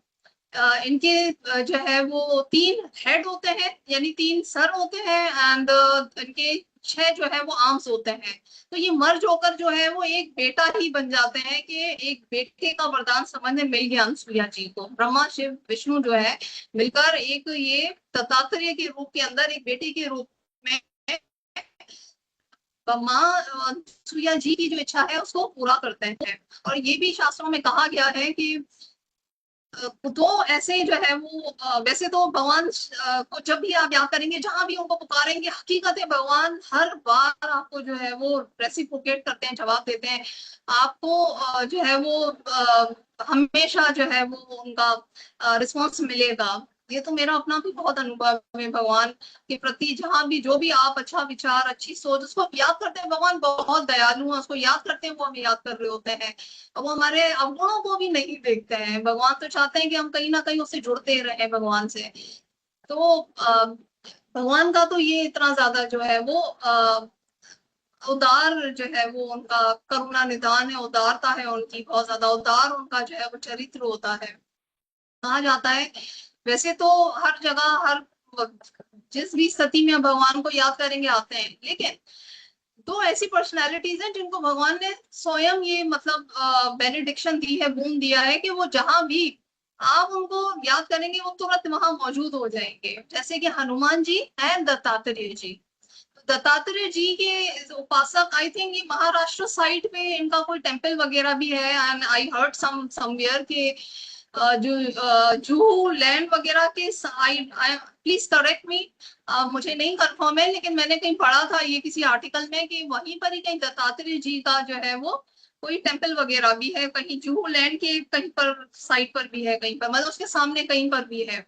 इनके जो है वो 3 हेड होते हैं, यानी 3 सर होते हैं, एंड इनके 6 जो है वो आर्म्स होते हैं। तो ये मर्ज होकर जो है वो एक बेटा ही बन जाते हैं कि एक बेटे का वरदान समझने मिल गया अनसुईया जी को। ब्रह्मा शिव विष्णु जो है मिलकर एक ये दत्तात्रेय के रूप के अंदर एक बेटे के रूप में माँ अनसुईया जी की जो इच्छा है उसको पूरा करते हैं। और ये भी शास्त्रों में कहा गया है कि तो ऐसे जो है वो वैसे तो भगवान को जब भी आप याद करेंगे, जहां भी उनको पुकारेंगे, हकीकत है भगवान हर बार आपको जो है वो रेसिप्रोकेट करते हैं, जवाब देते हैं आपको। जो है वो हमेशा जो है वो उनका रिस्पॉन्स मिलेगा। ये तो मेरा अपना भी बहुत अनुभव है भगवान के प्रति। जहां भी जो भी आप अच्छा विचार, अच्छी सोच, उसको याद करते हैं, भगवान बहुत दयालु है, उसको याद करते हैं, वो हमें याद कर रहे होते हैं। वो हमारे अवगुणों को भी नहीं देखते हैं। भगवान तो चाहते हैं कि हम कहीं ना कहीं उससे जुड़ते रहे भगवान से। तो भगवान का तो ये इतना ज्यादा जो है वो उदार जो है वो उनका करुणा निदान है, उदारता है उनकी, बहुत ज्यादा उदार उनका जो है वो चरित्र होता है। कहा जाता है वैसे तो हर जगह हर जिस भी स्थिति में भगवान को याद करेंगे आते हैं, लेकिन 2 ऐसी पर्सनैलिटीज हैं जिनको भगवान ने स्वयं ये मतलब बेनेडिक्शन दी है, बूंद दिया है कि वो जहां भी आप उनको याद करेंगे वो तुरंत वहां मौजूद हो जाएंगे। जैसे कि हनुमान जी एंड दत्तात्रेय जी। दत्तात्रेय जी के उपासक, आई थिंक ये महाराष्ट्र साइड पे इनका कोई टेम्पल वगैरह भी है, एंड आई हर्ड समवेयर के जो जुहू लैंड वगैरह के साइड, प्लीज करेक्ट मी, मुझे नहीं कंफर्म है, लेकिन मैंने कहीं पढ़ा था ये किसी आर्टिकल में कि वहीं पर ही कहीं दत्तात्रेय जी का जो है वो कोई टेम्पल वगैरह भी है, कहीं जुहू लैंड के कहीं पर साइड पर भी है, कहीं पर मतलब उसके सामने कहीं पर भी है।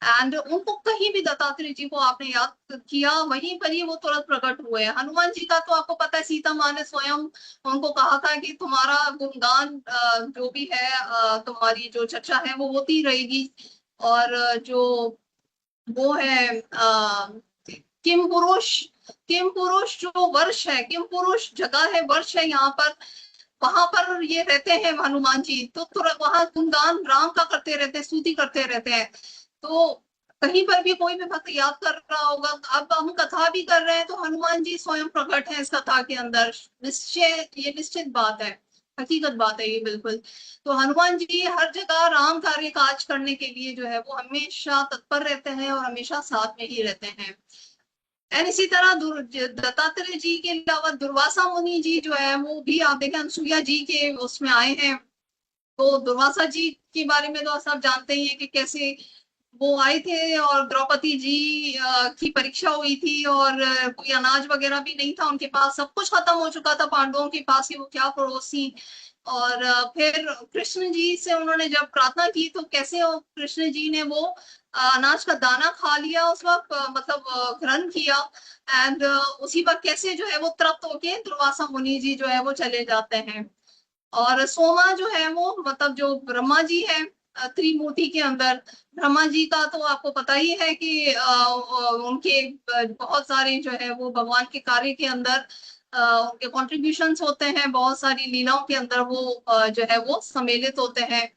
एंड उनको कहीं भी दत्तात्रेय जी को आपने याद किया वहीं पर ही वो तुरंत प्रकट हुए। हनुमान जी का तो आपको पता है, सीता माँ ने स्वयं उनको कहा था कि तुम्हारा गुणगान जो भी है, तुम्हारी जो चर्चा है वो होती रहेगी। और जो वो है किम पुरुष, किम पुरुष जो वर्ष है, किम पुरुष जगह है, वर्ष है यहाँ पर, वहां पर ये रहते हैं हनुमान जी, तो तुरंत वहां गुणगान राम का करते रहते हैं, स्तुति करते रहते हैं। तो कहीं पर भी कोई भी भक्त याद कर रहा होगा, अब हम कथा भी कर रहे हैं तो हनुमान जी स्वयं प्रकट है इस कथा के अंदर, निश्चय, ये निश्चित बात है, हकीकत बात है ये बिल्कुल। तो हनुमान जी हर जगह राम कार्य काज करने के लिए जो है वो हमेशा तत्पर रहते हैं और हमेशा साथ में ही रहते हैं। एंड इसी तरह दत्तात्रेय जी के अलावा दुर्वासा मुनि जी जो है वो भी आप देखें अनसुईया जी के उसमें आए हैं। तो दुर्वासा जी के बारे में तो सब जानते ही हैं कि कैसे वो आए थे और द्रौपदी जी की परीक्षा हुई थी, और कोई अनाज वगैरह भी नहीं था उनके पास, सब कुछ खत्म हो चुका था पांडवों के पास कि वो क्या पड़ोसी। और फिर कृष्ण जी से उन्होंने जब प्रार्थना की तो कैसे कृष्ण जी ने वो अनाज का दाना खा लिया उस वक्त, मतलब ग्रहण किया। एंड उसी वक्त कैसे जो है वो तृप्त होके दुर्वासा मुनि जी जो है वो चले जाते हैं। और सोमा जो है वो मतलब जो ब्रह्मा जी है त्रिमूर्ति के अंदर, ब्रह्मा जी का तो आपको पता ही है कि उनके बहुत सारे जो है वो भगवान के कार्य के अंदर उनके कॉन्ट्रीब्यूशंस होते हैं, बहुत सारी लीलाओं के अंदर वो जो है वो सम्मिलित होते हैं।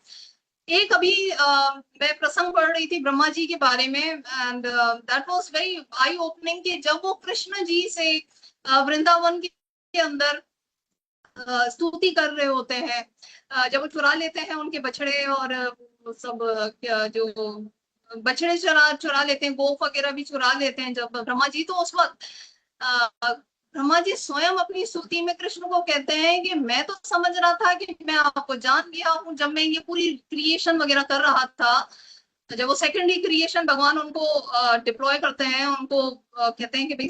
एक अभी मैं प्रसंग पढ़ रही थी ब्रह्मा जी के बारे में, and that was very I opening कि जब वो कृष्ण जी से वृंदावन के अंदर स्तुति कर रहे होते हैं, जब वो चुरा लेते हैं उनके बछड़े और सब जो बछड़े चुरा चुरा लेते हैं, गो वगैरह भी चुरा लेते हैं जब ब्रह्मा जी, तो उस वक्त ब्रह्मा जी स्वयं अपनी स्तुति में कृष्ण को कहते हैं कि मैं तो समझ रहा था कि मैं आपको जान गया हूँ, जब मैं ये पूरी क्रिएशन वगैरह कर रहा था, जब वो सेकेंडरी क्रिएशन भगवान उनको डिप्लॉय करते हैं, उनको कहते हैं कि भाई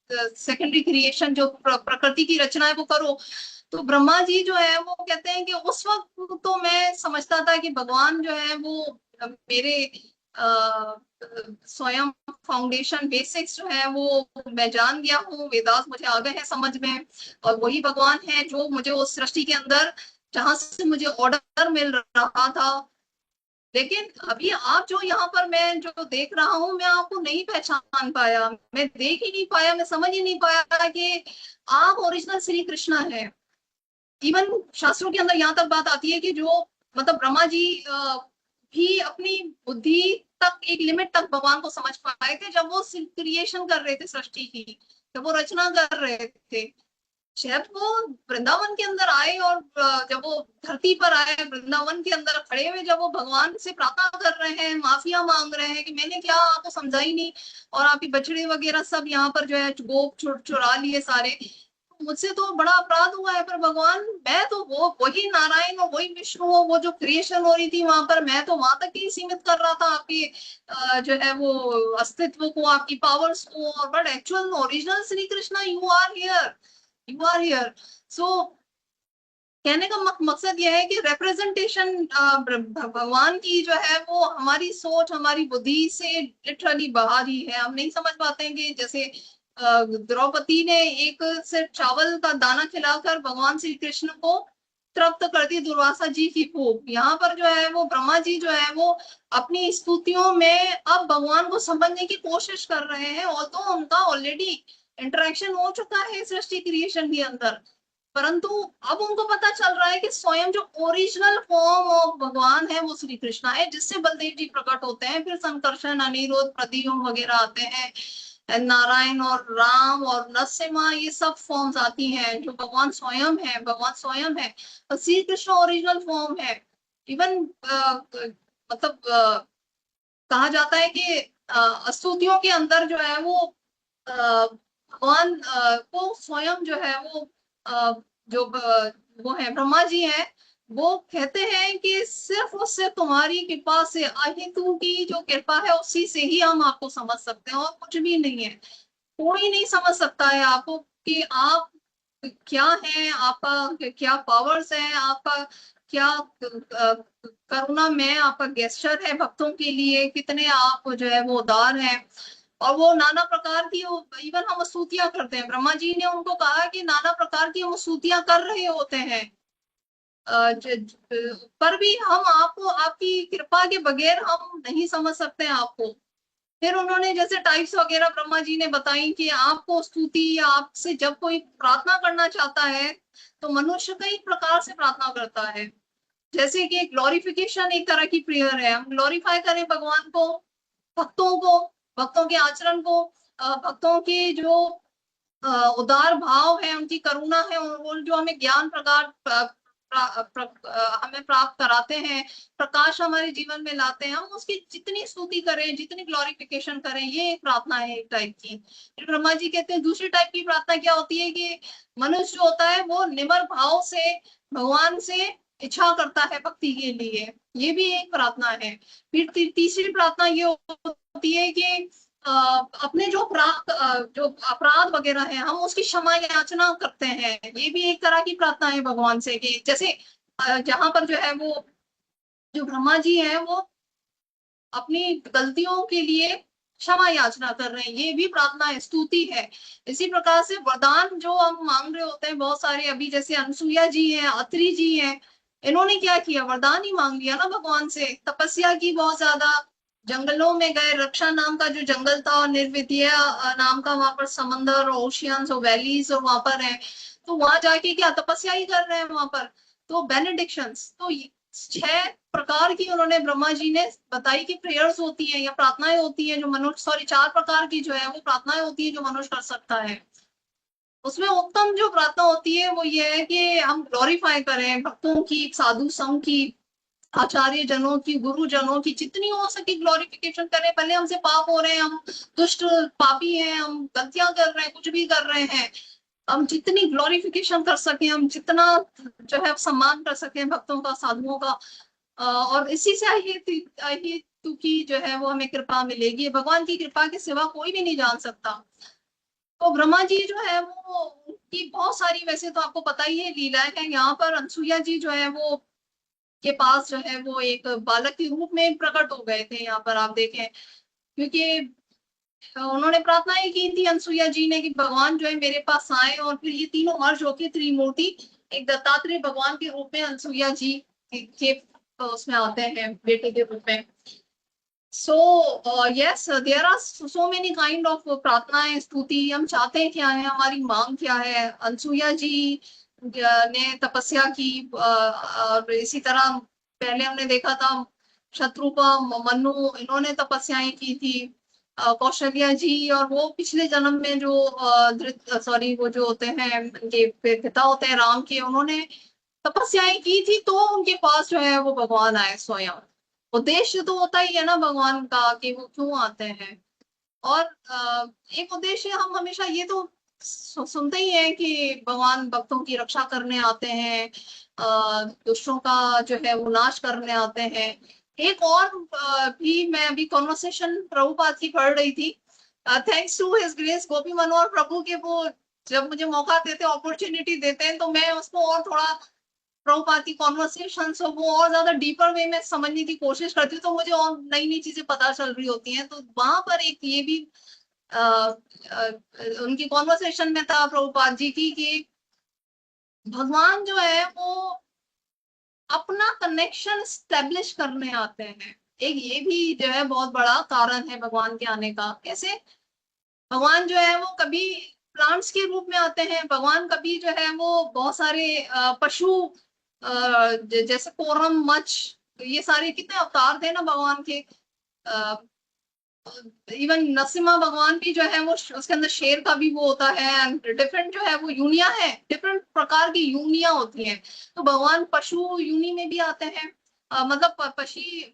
सेकेंडरी क्रिएशन जो प्रकृति की रचना है वो करो। तो ब्रह्मा जी जो है वो कहते हैं कि उस वक्त तो मैं समझता था कि भगवान जो है वो मेरे स्वयं फाउंडेशन बेसिक्स जो है वो मैं जान गया हूँ, वेदास मुझे आ गए हैं समझ में, और वही भगवान है जो मुझे उस सृष्टि के अंदर जहां से मुझे ऑर्डर मिल रहा था लेकिन अभी आप जो यहाँ पर मैं जो देख रहा हूँ, मैं आपको नहीं पहचान पाया, मैं देख ही नहीं पाया, मैं समझ ही नहीं पाया कि आप ओरिजिनल श्री कृष्णा है। इवन शास्त्रों के अंदर यहाँ तक बात आती है कि जो मतलब ब्रह्मा जी भी अपनी बुद्धि तक एक लिमिट तक भगवान को समझ पाए थे जब वो क्रिएशन कर रहे थे सृष्टि की, जब वो रचना कर रहे थे। जब वो वृंदावन के अंदर आए और जब वो धरती पर आए, वृंदावन के अंदर खड़े हुए जब वो भगवान से प्रार्थना कर रहे हैं, माफिया मांग रहे हैं कि मैंने क्या आपको समझा ही नहीं, और आपकी बछड़े वगैरह सब यहाँ पर जो है गोप चुरा लिए सारे, मुझसे तो बड़ा अपराध हुआ है। पर भगवान, मैं तो वो वही नारायण और वही विष्णु हो, वो जो क्रिएशन हो रही थी वहां पर, मैं तो वहां तक ही सीमित कर रहा था आपकी जो है वो अस्तित्व को, आपकी पावर्स को। और but actual original Shri Krishna, you are here, you are here. So कहने का मकसद यह है कि रिप्रेजेंटेशन भगवान की जो है वो हमारी सोच, हमारी बुद्धि से लिटरली बाहर ही है। हम नहीं समझ पाते हैं कि जैसे द्रौपदी ने एक सिर्फ चावल का दाना खिलाकर भगवान श्री कृष्ण को तृप्त कर दी दुर्वासा जी की भूख। यहाँ पर जो है वो ब्रह्मा जी जो है वो अपनी स्तुतियों में अब भगवान को समझने की कोशिश कर रहे हैं, और तो उनका ऑलरेडी इंटरेक्शन हो चुका है सृष्टि क्रिएशन के अंदर, परंतु अब उनको पता चल रहा है कि स्वयं जो ओरिजिनल फॉर्म ऑफ भगवान है वो श्री कृष्णा है, जिससे बलदेव जी प्रकट होते हैं। फिर संकर्षण, अनिरुद्ध, प्रद्युम्न वगैरह आते हैं, नारायण और राम और नरसिम्हा, ये सब फॉर्म्स आती हैं जो भगवान स्वयं है, भगवान स्वयं है। तो श्री कृष्ण ओरिजिनल फॉर्म है। इवन मतलब कहा जाता है कि स्तुतियों के अंदर जो है वो भगवान को स्वयं जो है वो जो वो है ब्रह्मा जी हैं, वो कहते हैं कि सिर्फ उससे तुम्हारी कृपा से, अहितु की जो कृपा है उसी से ही हम आपको समझ सकते हैं, और कुछ भी नहीं है। कोई नहीं समझ सकता है आपको कि आप क्या है, आपका क्या पावर्स है, आपका क्या करुणा में आपका गेस्चर है भक्तों के लिए, कितने आप जो है वो उदार हैं। और वो नाना प्रकार की, इवन हम स्तुतियां करते हैं, ब्रह्मा जी ने उनको कहा कि नाना प्रकार की हम स्तुतियां कर रहे होते हैं, पर भी हम आपको, आपकी कृपा के बगैर हम नहीं समझ सकते हैं आपको। फिर उन्होंने जैसे टाइप्स वगैरह ब्रह्मा जी ने बताई कि आपको स्तुति या आपसे जब कोई प्रार्थना करना चाहता है तो मनुष्य कई प्रकार से प्रार्थना करता है। जैसे कि ग्लोरिफिकेशन एक तरह की प्रेयर है, हम ग्लोरीफाई करें भगवान को, भक्तों को, भक्तों के आचरण को, भक्तों के जो उदार भाव है, उनकी करुणा है, वो जो हमें ज्ञान प्रकार हमें प्राप्त कराते हैं, प्रकाश हमारे जीवन में लाते हैं, हम उसकी जितनी स्तुति करें, जितनी ग्लोरिफिकेशन करें, ये एक प्रार्थना है एक टाइप की। ब्रह्मा जी कहते हैं दूसरी टाइप की प्रार्थना क्या होती है कि मनुष्य जो होता है वो निमर भाव से भगवान से इच्छा करता है भक्ति के लिए, ये भी एक प्रार्थना है। फिर तीसरी प्रार्थना ये होती है कि अपने जो जो अपराध वगैरह है हम उसकी क्षमा याचना करते हैं, ये भी एक तरह की प्रार्थना है भगवान से। कि जैसे जहां पर जो है वो जो ब्रह्मा जी हैं वो अपनी गलतियों के लिए क्षमा याचना कर रहे हैं, ये भी प्रार्थना है, स्तुति है। इसी प्रकार से वरदान जो हम मांग रहे होते हैं बहुत सारे, अभी जैसे अनसुईया जी हैं, अत्रि जी हैं, इन्होंने क्या किया, वरदान ही मांग लिया ना भगवान से, तपस्या की बहुत ज्यादा, जंगलों में गए, रक्षा नाम का जो जंगल था और निर्विद्या नाम का वहां पर समंदर, ओशियंस और वैलीज और वहां पर है, तो वहां जाके क्या तपस्या ही कर रहे हैं वहां पर। तो बेनेडिक्शंस, तो 6 प्रकार की उन्होंने ब्रह्मा जी ने बताई कि प्रेयर्स होती हैं या प्रार्थनाएं होती हैं जो मनुष्य, सॉरी 4 प्रकार की जो है वो प्रार्थनाएं होती है जो मनुष्य कर सकता है। उसमें उत्तम जो प्रार्थना होती है वो ये है कि हम ग्लोरीफाई करें भक्तों की, साधु संघ की, आचार्य जनों की, गुरु जनों की, जितनी हो सके ग्लोरिफिकेशन करें। भले हमसे पाप हो रहे हैं, हम दुष्ट पापी हैं, हम गलतियां कर रहे हैं, कुछ भी कर रहे हैं, हम जितनी ग्लोरिफिकेशन कर सके, हम जितना जो है सम्मान कर सके भक्तों का, साधुओं का, और इसी से अहितु की जो है वो हमें कृपा मिलेगी। भगवान की कृपा के सिवा कोई भी नहीं जान सकता। तो ब्रह्मा जी जो है वो की बहुत सारी, वैसे तो आपको पता ही है, लीलाएं हैं। यहाँ पर अनसुईया जी जो है वो के पास जो है वो एक बालक के रूप में प्रकट हो गए थे, यहाँ पर आप देखें, क्योंकि उन्होंने प्रार्थना ही की थी अनसुईया जी ने कि भगवान जो है मेरे पास आए, और फिर ये तीनों मर्ज होके त्रिमूर्ति एक दत्तात्रेय भगवान के रूप में अनसुईया जी के उसमें आते हैं बेटे के रूप में। So yes, there are so many kind of प्रार्थनाएं, स्तुति, हम चाहते हैं क्या है, हमारी मांग क्या है। अनसुईया जी ने तपस्या की, और इसी तरह पहले हमने देखा था शत्रुपा, मनु, इन्होंने तपस्याएं की थी। कौशल्या जी, और वो पिछले जन्म में जो सॉरी वो जो होते हैं उनके पिता होते हैं राम के, उन्होंने तपस्याएं की थी, तो उनके पास जो है वो भगवान आए स्वयं। उद्देश्य तो होता ही है ना भगवान का कि वो क्यों आते हैं। और एक उद्देश्य हम हमेशा ये तो सुनते ही हैं कि भगवान भक्तों की रक्षा करने आते हैं, दुष्टों का जो है वो नाश करने आते हैं। एक और भी मैं अभी कॉन्वर्सेशन प्रभुपाद की पढ़ रही थी, थैंक्स टू हिज ग्रेस गोपी मनोहर प्रभु के, वो जब मुझे मौका देते हैं, अपॉर्चुनिटी देते हैं, तो मैं उसको और थोड़ा प्रभुपाद की कॉन्वर्सेशन हो वो और ज्यादा डीपर वे में समझने की कोशिश करती हूँ, तो मुझे और नई नई चीजें पता चल रही होती हैं। तो वहां पर एक ये भी आ, आ, उनकी कॉन्वर्सेशन में था प्रभुपाद जी की कि भगवान जो है वो अपना कनेक्शन स्टेब्लिश करने आते हैं। एक ये भी जो है बहुत बड़ा कारण है भगवान के आने का। कैसे भगवान जो है वो कभी प्लांट्स के रूप में आते हैं, भगवान कभी जो है वो बहुत सारे पशु, जैसे कोरम, मच्छ, ये सारे कितने अवतार थे ना भगवान के। इवन नरसिम्हा भगवान भी जो है वो उसके अंदर शेर का भी वो होता है, डिफरेंट जो है वो यूनिया है, डिफरेंट प्रकार की यूनिया होती हैं। तो भगवान पशु यूनि में भी आते हैं, मतलब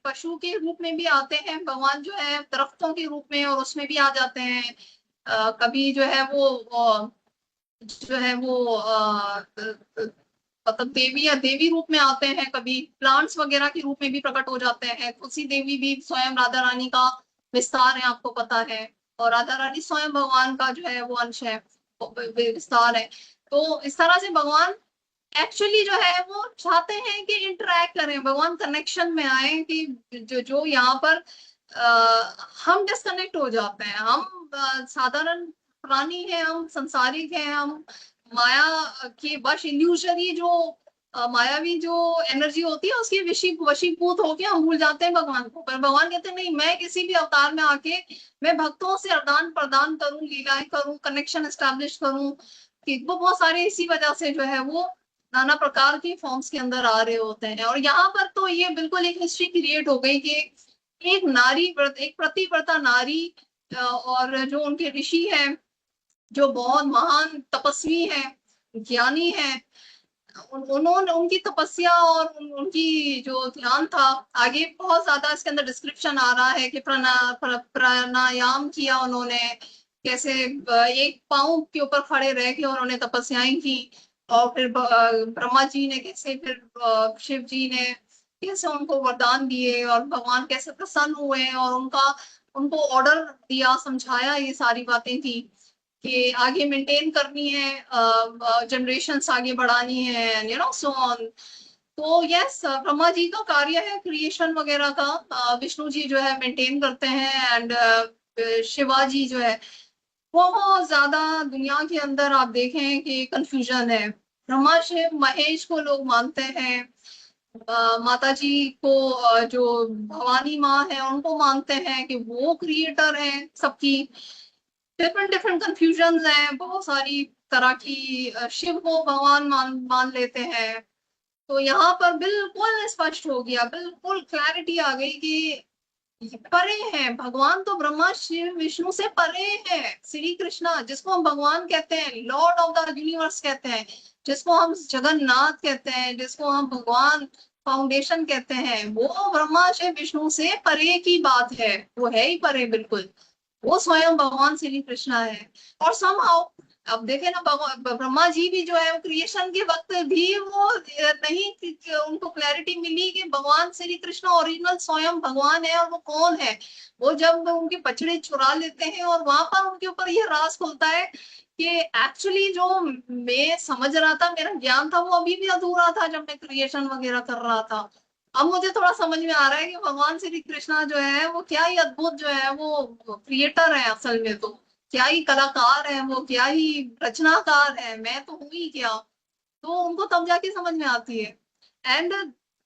पशु के रूप में भी आते हैं भगवान, जो है दरख्तों के रूप में, और उसमें भी आ जाते हैं। कभी जो है वो मतलब देवी या देवी रूप में आते हैं, कभी प्लांट्स वगैरह के रूप में भी प्रकट हो जाते हैं। तुलसी देवी भी स्वयं राधा रानी का विस्तार है, आपको पता है, और राधा रानी स्वयं भगवान का जो है वो अंश है, विस्तार है। तो इस तरह से भगवान एक्चुअली जो है वो चाहते हैं कि इंटरेक्ट करें, भगवान कनेक्शन में आए, कि जो यहाँ पर हम डिस्कनेक्ट हो जाते हैं। हम साधारण प्राणी हैं, हम संसारिक हैं, हम माया के वश, इल्यूजरी जो मायावी जो एनर्जी होती है उसकी वशीभूत होके हम भूल जाते हैं भगवान को। पर भगवान कहते हैं नहीं, मैं किसी भी अवतार में आके मैं भक्तों से आदान प्रदान करूं, लीलाएं करूं, कनेक्शन एस्टेब्लिश करूं, कि वो बहुत सारे इसी वजह से जो है वो नाना प्रकार की फॉर्म्स के अंदर आ रहे होते हैं। और यहाँ पर तो ये बिल्कुल एक हिस्ट्री क्रिएट हो गई कि एक नारी, एक प्रतिव्रता नारी, और जो उनके ऋषि हैं, जो बहुत महान तपस्वी हैं, ज्ञानी हैं, उन्होंने उनकी तपस्या और उनकी जो ध्यान था, आगे बहुत ज्यादा इसके अंदर डिस्क्रिप्शन आ रहा है कि प्राणायाम किया उन्होंने, कैसे एक पांव के ऊपर खड़े रह के उन्होंने तपस्याएं की, और फिर ब्रह्मा जी ने कैसे, फिर शिव जी ने कैसे उनको वरदान दिए, और भगवान कैसे प्रसन्न हुए, और उनको ऑर्डर दिया, समझाया, ये सारी बातें थी कि आगे मेंटेन करनी है, जनरेशंस आगे बढ़ानी है, सो ऑन। तो यस, ब्रह्मा जी का कार्य है क्रिएशन वगैरह का, विष्णु जी जो है मेंटेन करते हैं, एंड शिवाजी जो है, बहुत ज्यादा दुनिया के अंदर आप देखें कि कंफ्यूजन है। ब्रह्मा शिव महेश को लोग मानते हैं, माता जी को, जो भवानी माँ है उनको मानते हैं कि वो क्रिएटर है सबकी। डिफरेंट डिफरेंट कंफ्यूजन है, बहुत सारी तरह की, शिव को भगवान मान लेते हैं। तो यहाँ पर बिल्कुल स्पष्ट हो गया, बिल्कुल क्लैरिटी आ गई कि परे हैं भगवान, तो ब्रह्मा शिव विष्णु से परे हैं। श्री कृष्णा, जिसको हम भगवान कहते हैं, लॉर्ड ऑफ द यूनिवर्स कहते हैं, जिसको हम जगन्नाथ कहते हैं, जिसको हम भगवान फाउंडेशन कहते हैं, वो ब्रह्मा शिव विष्णु से परे की बात है, वो है ही परे बिल्कुल। वो स्वयं भगवान श्री कृष्णा है। और समहाउ अब देखे ना, ब्रह्मा जी भी जो है क्रिएशन के वक्त भी वो नहीं, उनको क्लैरिटी मिली कि भगवान श्री कृष्ण ओरिजिनल स्वयं भगवान है, और वो कौन है। वो जब उनके बछड़े चुरा लेते हैं, और वहां पर उनके ऊपर ये राज खुलता है कि एक्चुअली जो मैं समझ रहा था, मेरा ज्ञान था, वो अभी भी अधूरा था जब मैं क्रिएशन वगैरह कर रहा था। अब मुझे थोड़ा समझ में आ रहा है कि भगवान श्री कृष्णा जो है वो क्या ही अद्भुत जो है वो क्रिएटर है असल में, तो क्या ही कलाकार है वो, क्या ही रचनाकार है, मैं तो हूँ ही क्या। तो उनको तब जाके समझ में आती है। And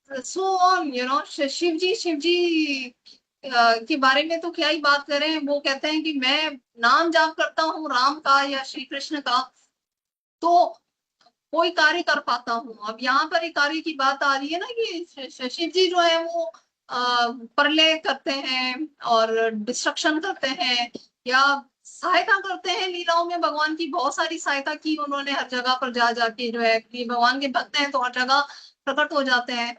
so on Shiv ji के बारे में तो क्या ही बात करें। वो कहते हैं कि मैं नाम जाप करता हूँ राम का या श्री कृष्ण का, तो कोई कार्य कर पाता हूँ। अब यहाँ पर एक कार्य की बात आ रही है ना कि शिव जी जो है वो प्रलय करते हैं और डिस्ट्रक्शन करते हैं या सहायता करते हैं लीलाओं में। भगवान की बहुत सारी सहायता की उन्होंने हर जगह पर जा जाके, जो है कि भगवान के भक्त हैं तो हर जगह प्रकट हो जाते हैं।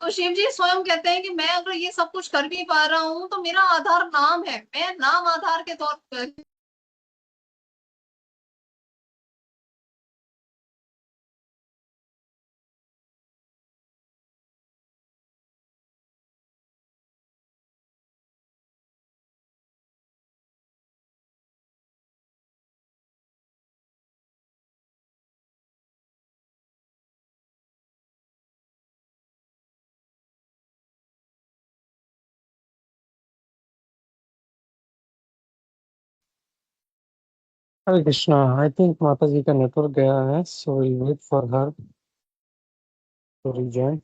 तो शिव जी स्वयं कहते हैं कि मैं अगर ये सब कुछ कर भी पा रहा हूँ तो मेरा आधार नाम है, मैं नाम आधार के तौर पर। Hare Krishna. I think माता जी का नेटवर्क गया है, so we'll wait for her to rejoin.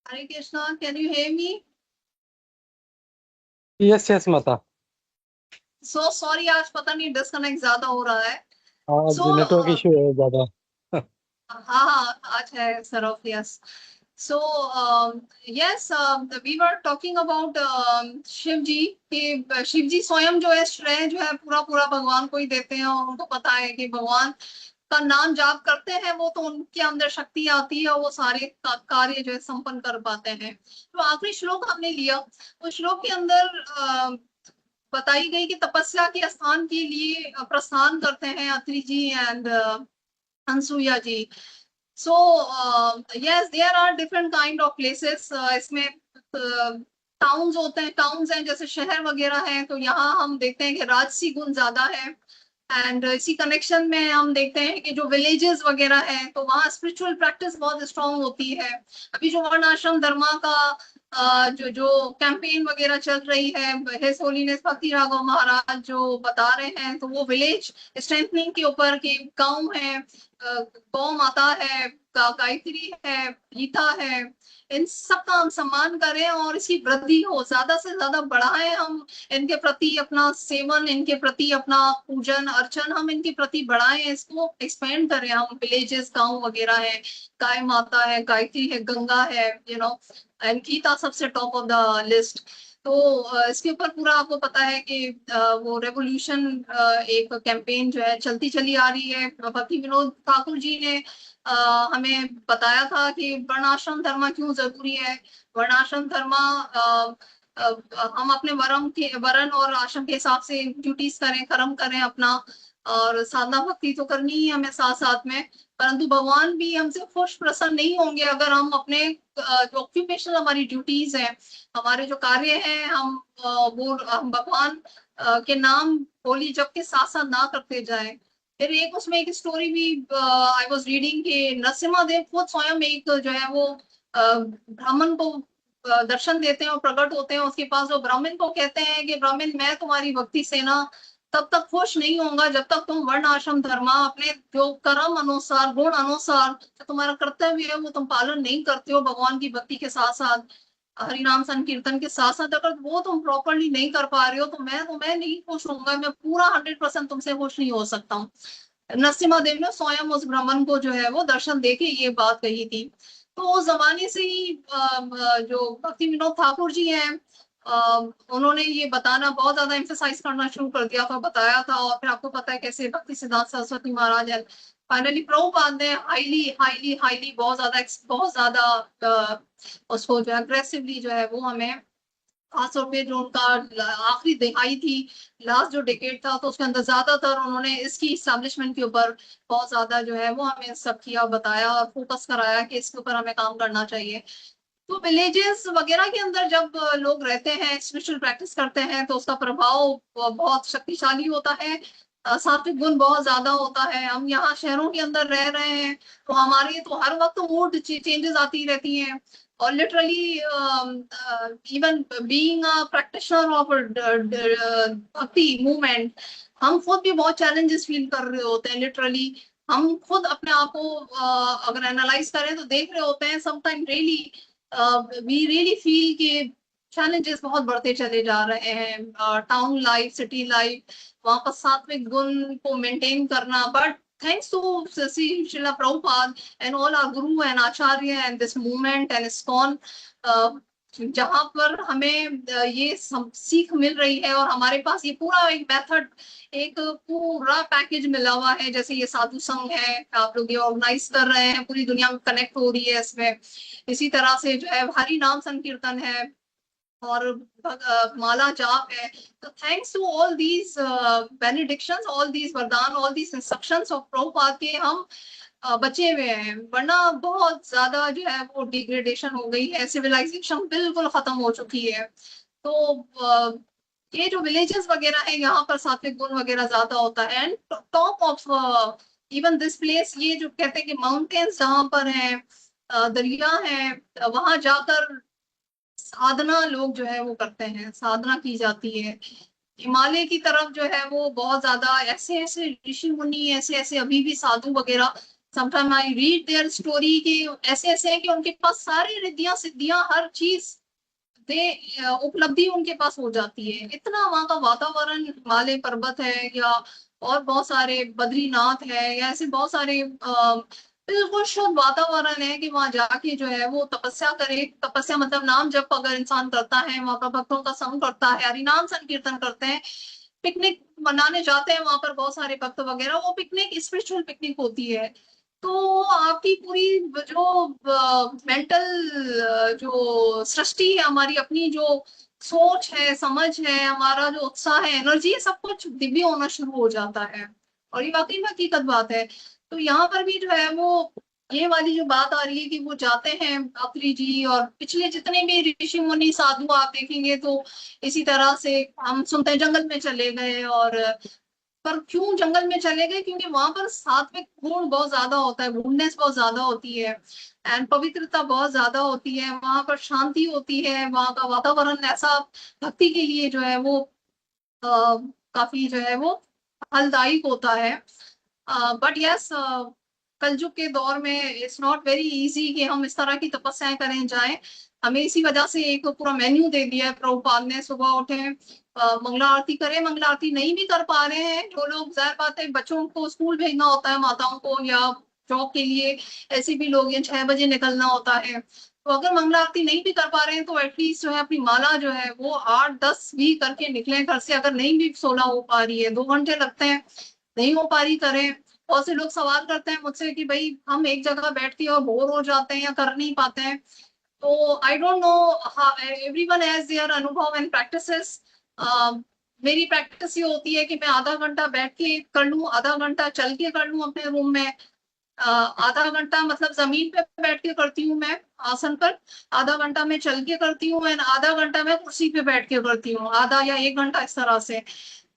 Hare Krishna, can you hear me? Yes, yes, माता. सो सॉरी, आज पता नहीं डिस्कनेक्ट ज्यादा हो रहा है। आज सो नेटवर्क इशू है ज्यादा. हाँ हाँ, आज है sir off, yes. So yes, we were talking about Shiv ji के। शिव जी स्वयं जो है श्रेय जो है पूरा पूरा भगवान को ही देते हैं, और उनको पता है कि भगवान का नाम जाप करते हैं वो तो उनके अंदर शक्ति आती है और वो सारे कार्य जो है संपन्न कर पाते हैं। तो आखिरी श्लोक हमने लिया, उस श्लोक के अंदर बताई गई कि तपस्या के स्थान के लिए प्रस्थान करते हैं Atri ji and Anasuya ji. So yes, there are different kind of places. इसमें टाउन्स होते हैं, टाउन्स हैं जैसे शहर वगैरह हैं, तो यहाँ हम देखते हैं कि राजसी गुण ज्यादा है। एंड इसी कनेक्शन में हम देखते हैं कि जो विलेजेस वगैरह हैं तो वहाँ स्पिरिचुअल प्रैक्टिस बहुत स्ट्रांग होती है। अभी जो वर्ण आश्रम धर्मा का जो जो कैंपेन वगैरह चल रही है, हिज होलीनेस भक्ति राघव महाराज जो बता रहे हैं, तो वो विलेज स्ट्रेंथनिंग के ऊपर कि गांव है, गौ माता है, गायत्री है, गीता है, इन सब का हम सम्मान करें और इसकी वृद्धि हो, ज्यादा से ज्यादा बढ़ाएं हम इनके प्रति अपना सेवन, इनके प्रति अपना पूजन अर्चन, हम इनके प्रति बढ़ाएं, इसको एक्सपेंड करें हम। विलेजेस गांव वगैरह है, गाय माता है, गायत्री है, गंगा है, एंड गीता सबसे टॉप ऑफ द लिस्ट। तो इसके ऊपर पूरा आपको पता है कि वो रेवोल्यूशन एक कैंपेन जो है चलती चली आ रही है। भक्ति विनोद ठाकुर जी ने हमें बताया था कि वर्णाश्रम धर्म क्यों जरूरी है। वर्णाश्रम धर्म हम अपने वरण और आश्रम के हिसाब से ड्यूटीज करें, कर्म करें अपना, और साधना भक्ति तो करनी ही हमें साथ साथ में। परंतु भगवान भी हमसे खुश प्रसन्न नहीं होंगे अगर हम अपने जो ऑक्यूपेशनल हमारी ड्यूटीज हैं, हमारे जो कार्य हैं, वो हम भगवान के नाम होली जप के साथ साथ ना करते जाए। फिर एक उसमें एक स्टोरी भी आई वाज रीडिंग कि नरसिम्हा देव खुद स्वयं एक जो है वो ब्राह्मण को दर्शन देते हैं और प्रकट होते हैं उसके पास। वो ब्राह्मण को कहते हैं कि ब्राह्मण, मैं तुम्हारी भक्ति से ना तब तक खुश नहीं होऊंगा जब तक तुम वर्ण आश्रम धर्मा अपने जो कर्म अनुसार, गुण अनुसार जो तुम्हारा कर्तव्य है वो तुम पालन नहीं करते हो, भगवान की भक्ति के साथ साथ, हरिनाम संकीर्तन के साथ साथ अगर वो तुम प्रॉपरली नहीं कर पा रहे हो तो मैं नहीं खुश होऊंगा, मैं पूरा 100% तुमसे खुश नहीं हो सकता हूँ। नरसिम्हा देव ने स्वयं उस ब्राह्मण को जो है वो दर्शन देके ये बात कही थी। तो उस जमाने से ही जो भक्ति विनोद ठाकुर जी हैं, उन्होंने ये बताना बहुत ज्यादा एम्फेसाइज करना शुरू कर दिया था, बताया था। और फिर आपको पता है कैसे भक्ति सिद्धांत सरस्वती महाराज है, फाइनली प्रभुपाद ने हाईली हाईली हाईली बहुत ज्यादा उसको जो अग्रेसिवली जो है वो हमें, खासतौर पे जो उनका आखिरी दिहाई थी, लास्ट जो डिकेड था, तो उसके अंदर ज्यादातर उन्होंने इसकी इस्टेब्लिशमेंट के ऊपर बहुत ज्यादा जो है वो हमें सब किया, बताया और फोकस कराया कि इसके ऊपर हमें काम करना चाहिए। तो विलेजेस वगैरह के अंदर जब लोग रहते हैं, स्पिरिचुअल प्रैक्टिस करते हैं, तो उसका प्रभाव बहुत शक्तिशाली होता है। सात्विक गुण बहुत ज्यादा होता है। हम यहाँ शहरों के अंदर रह रहे हैं तो हमारी तो हर वक्त मूड चेंजेस आती रहती हैं। और literally even being a practitioner of भक्ति मूवमेंट, हम खुद भी बहुत चैलेंजेस फील कर रहे होते हैं लिटरली। हम खुद अपने आप को अगर एनालाइज करें तो देख रहे होते हैं sometime really we really feel के चैलेंजेस बहुत बढ़ते चले जा रहे हैं। टाउन लाइफ, सिटी लाइफ, वहां पर सात्विक गुण को मेंटेन करना। But thanks to Srila Prabhupada and all our guru and acharya and this movement and ISKCON, जहां पर हमें ये सीख मिल रही है और हमारे पास ये पूरा एक मेथड, एक पूरा पैकेज मिला हुआ है। जैसे ये साधु संघ है, आप लोग ये ऑर्गेनाइज कर रहे हैं, पूरी दुनिया में कनेक्ट हो रही है इसमें। इसी तरह से जो है हरि नाम संकीर्तन है और माला जाप है। तो thanks to all these benedictions, all these वरदान, all these instructions of Prabhupada के हम बचे हुए हैं। वरना बहुत ज्यादा जो है वो डिग्रेडेशन हो गई है, सिविलाइजेशन बिल्कुल खत्म हो चुकी है। तो ये जो विलेजेस वगैरह है यहाँ पर सात्विक गुण वगैरह ज्यादा होता है। And top of even this place, ये जो कहते हैं कि माउंटेन्स जहाँ पर है, दरिया है, वहां जाकर साधना लोग जो है वो करते हैं, साधना की जाती है। हिमालय की तरफ जो है वो बहुत ज्यादा ऐसे ऐसे ऋषि मुनि, ऐसे ऐसे अभी भी साधु वगैरह, sometime I read their story कि ऐसे ऐसे है कि उनके पास सारी रिद्धियां सिद्धियां हर चीज दे उपलब्धि उनके पास हो जाती है। इतना वहां का वातावरण, हिमालय पर्वत है या और बहुत सारे बद्रीनाथ है या ऐसे बहुत सारे बिल्कुल शुद्ध वातावरण है कि वहां जाके जो है वो तपस्या करे। तपस्या मतलब नाम जप अगर इंसान करता है, वहां पर भक्तों का संग करता है, हरिनाम संकीर्तन करते हैं, पिकनिक मनाने जाते हैं वहां पर बहुत सारे भक्त वगैरह, वो पिकनिक स्पिरिचुअल पिकनिक होती है। तो आपकी पूरी जो मेंटल जो सृष्टि है हमारी, अपनी जो सोच है, समझ है, हमारा जो उत्साह है, एनर्जी है, सब कुछ दिव्य होना शुरू हो जाता है। और ये वाकई में हकीकत बात है। तो यहाँ पर भी जो है वो ये वाली जो बात आ रही है कि वो जाते हैं अत्री जी और पिछले जितने भी ऋषि मुनि साधु आप देखेंगे तो इसी तरह से हम सुनते हैं जंगल में चले गए। और पर क्यों जंगल में चले गए? क्योंकि वहां पर सात्विक गुण बहुत ज्यादा होता है, गुडनेस बहुत ज्यादा होती है एंड पवित्रता बहुत ज्यादा होती है, वहां पर शांति होती है, वहां का वातावरण ऐसा भक्ति के लिए जो है वो काफी जो है वो फलदायक होता है। बट यस, कलयुग के दौर में इट्स नॉट वेरी इजी कि हम इस तरह की तपस्याएं करें जाएं। हमें इसी वजह से एक पूरा मेन्यू दे दिया है प्रभुपाद ने। सुबह उठे, मंगला आरती करें, मंगला आरती नहीं भी कर पा रहे हैं जो लोग, जाहिर बात है बच्चों को स्कूल भेजना होता है, माताओं को, या जॉब के लिए ऐसे भी लोग हैं 6 बजे निकलना होता है, तो अगर मंगला आरती नहीं भी कर पा रहे हैं तो एटलीस्ट जो है अपनी माला जो है वो 8-10 भी करके निकले घर से। अगर नहीं भी 16 हो पा रही है, 2 घंटे लगते हैं, नहीं हो पा रही करें। बहुत से लोग सवाल करते हैं मुझसे कि भाई हम एक जगह बैठ के और बोर हो जाते हैं या कर नहीं पाते हैं। तो I don't know, everyone has their अनुभव एंड प्रैक्टिसेस। मेरी प्रैक्टिस ये होती है कि मैं आधा घंटा बैठ के कर लूं, आधा घंटा चल के कर लूं अपने रूम में। आधा घंटा मतलब जमीन पे बैठ के करती हूँ मैं आसन पर, आधा घंटा मैं चल के करती हूँ एंड आधा घंटा मैं कुर्सी पे बैठ के करती हूँ, आधा या 1 घंटा इस तरह से।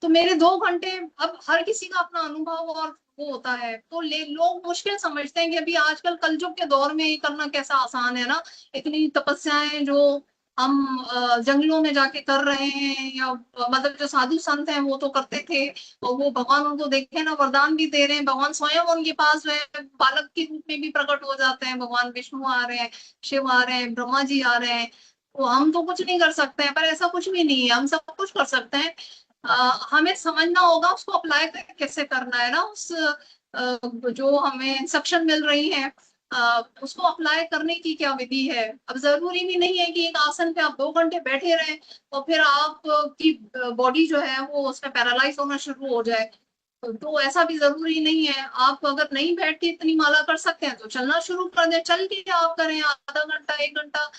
तो मेरे 2 घंटे, अब हर किसी का अपना अनुभव और वो होता है, तो लोग मुश्किल समझते हैं कि अभी आजकल कलयुग के दौर में ये करना कैसा आसान है ना, इतनी तपस्याएं जो हम जंगलों में जाके कर रहे हैं, या मतलब जो साधु संत हैं वो तो करते थे, और वो भगवान उनको देखे ना वरदान भी दे रहे हैं, भगवान स्वयं उनके पास जो है बालक के रूप में भी प्रकट हो जाते हैं, भगवान विष्णु आ रहे हैं, शिव आ रहे हैं, ब्रह्मा जी आ रहे हैं। तो हम तो कुछ नहीं कर सकते हैं, पर ऐसा कुछ भी नहीं है, हम सब कुछ कर सकते हैं। हमें समझना होगा उसको अप्लाई कैसे करना है ना, उस जो हमें इंस्ट्रक्शन मिल रही है उसको अप्लाई करने की क्या विधि है। अब जरूरी भी नहीं है कि एक आसन पे आप 2 घंटे बैठे रहें और फिर आप की बॉडी जो है वो उसमें पैरालाइज होना शुरू हो जाए। तो ऐसा भी जरूरी नहीं है। आप अगर नहीं बैठ के इतनी माला कर सकते हैं तो चलना शुरू कर दें, चल के आप करें आधा घंटा 1 घंटा,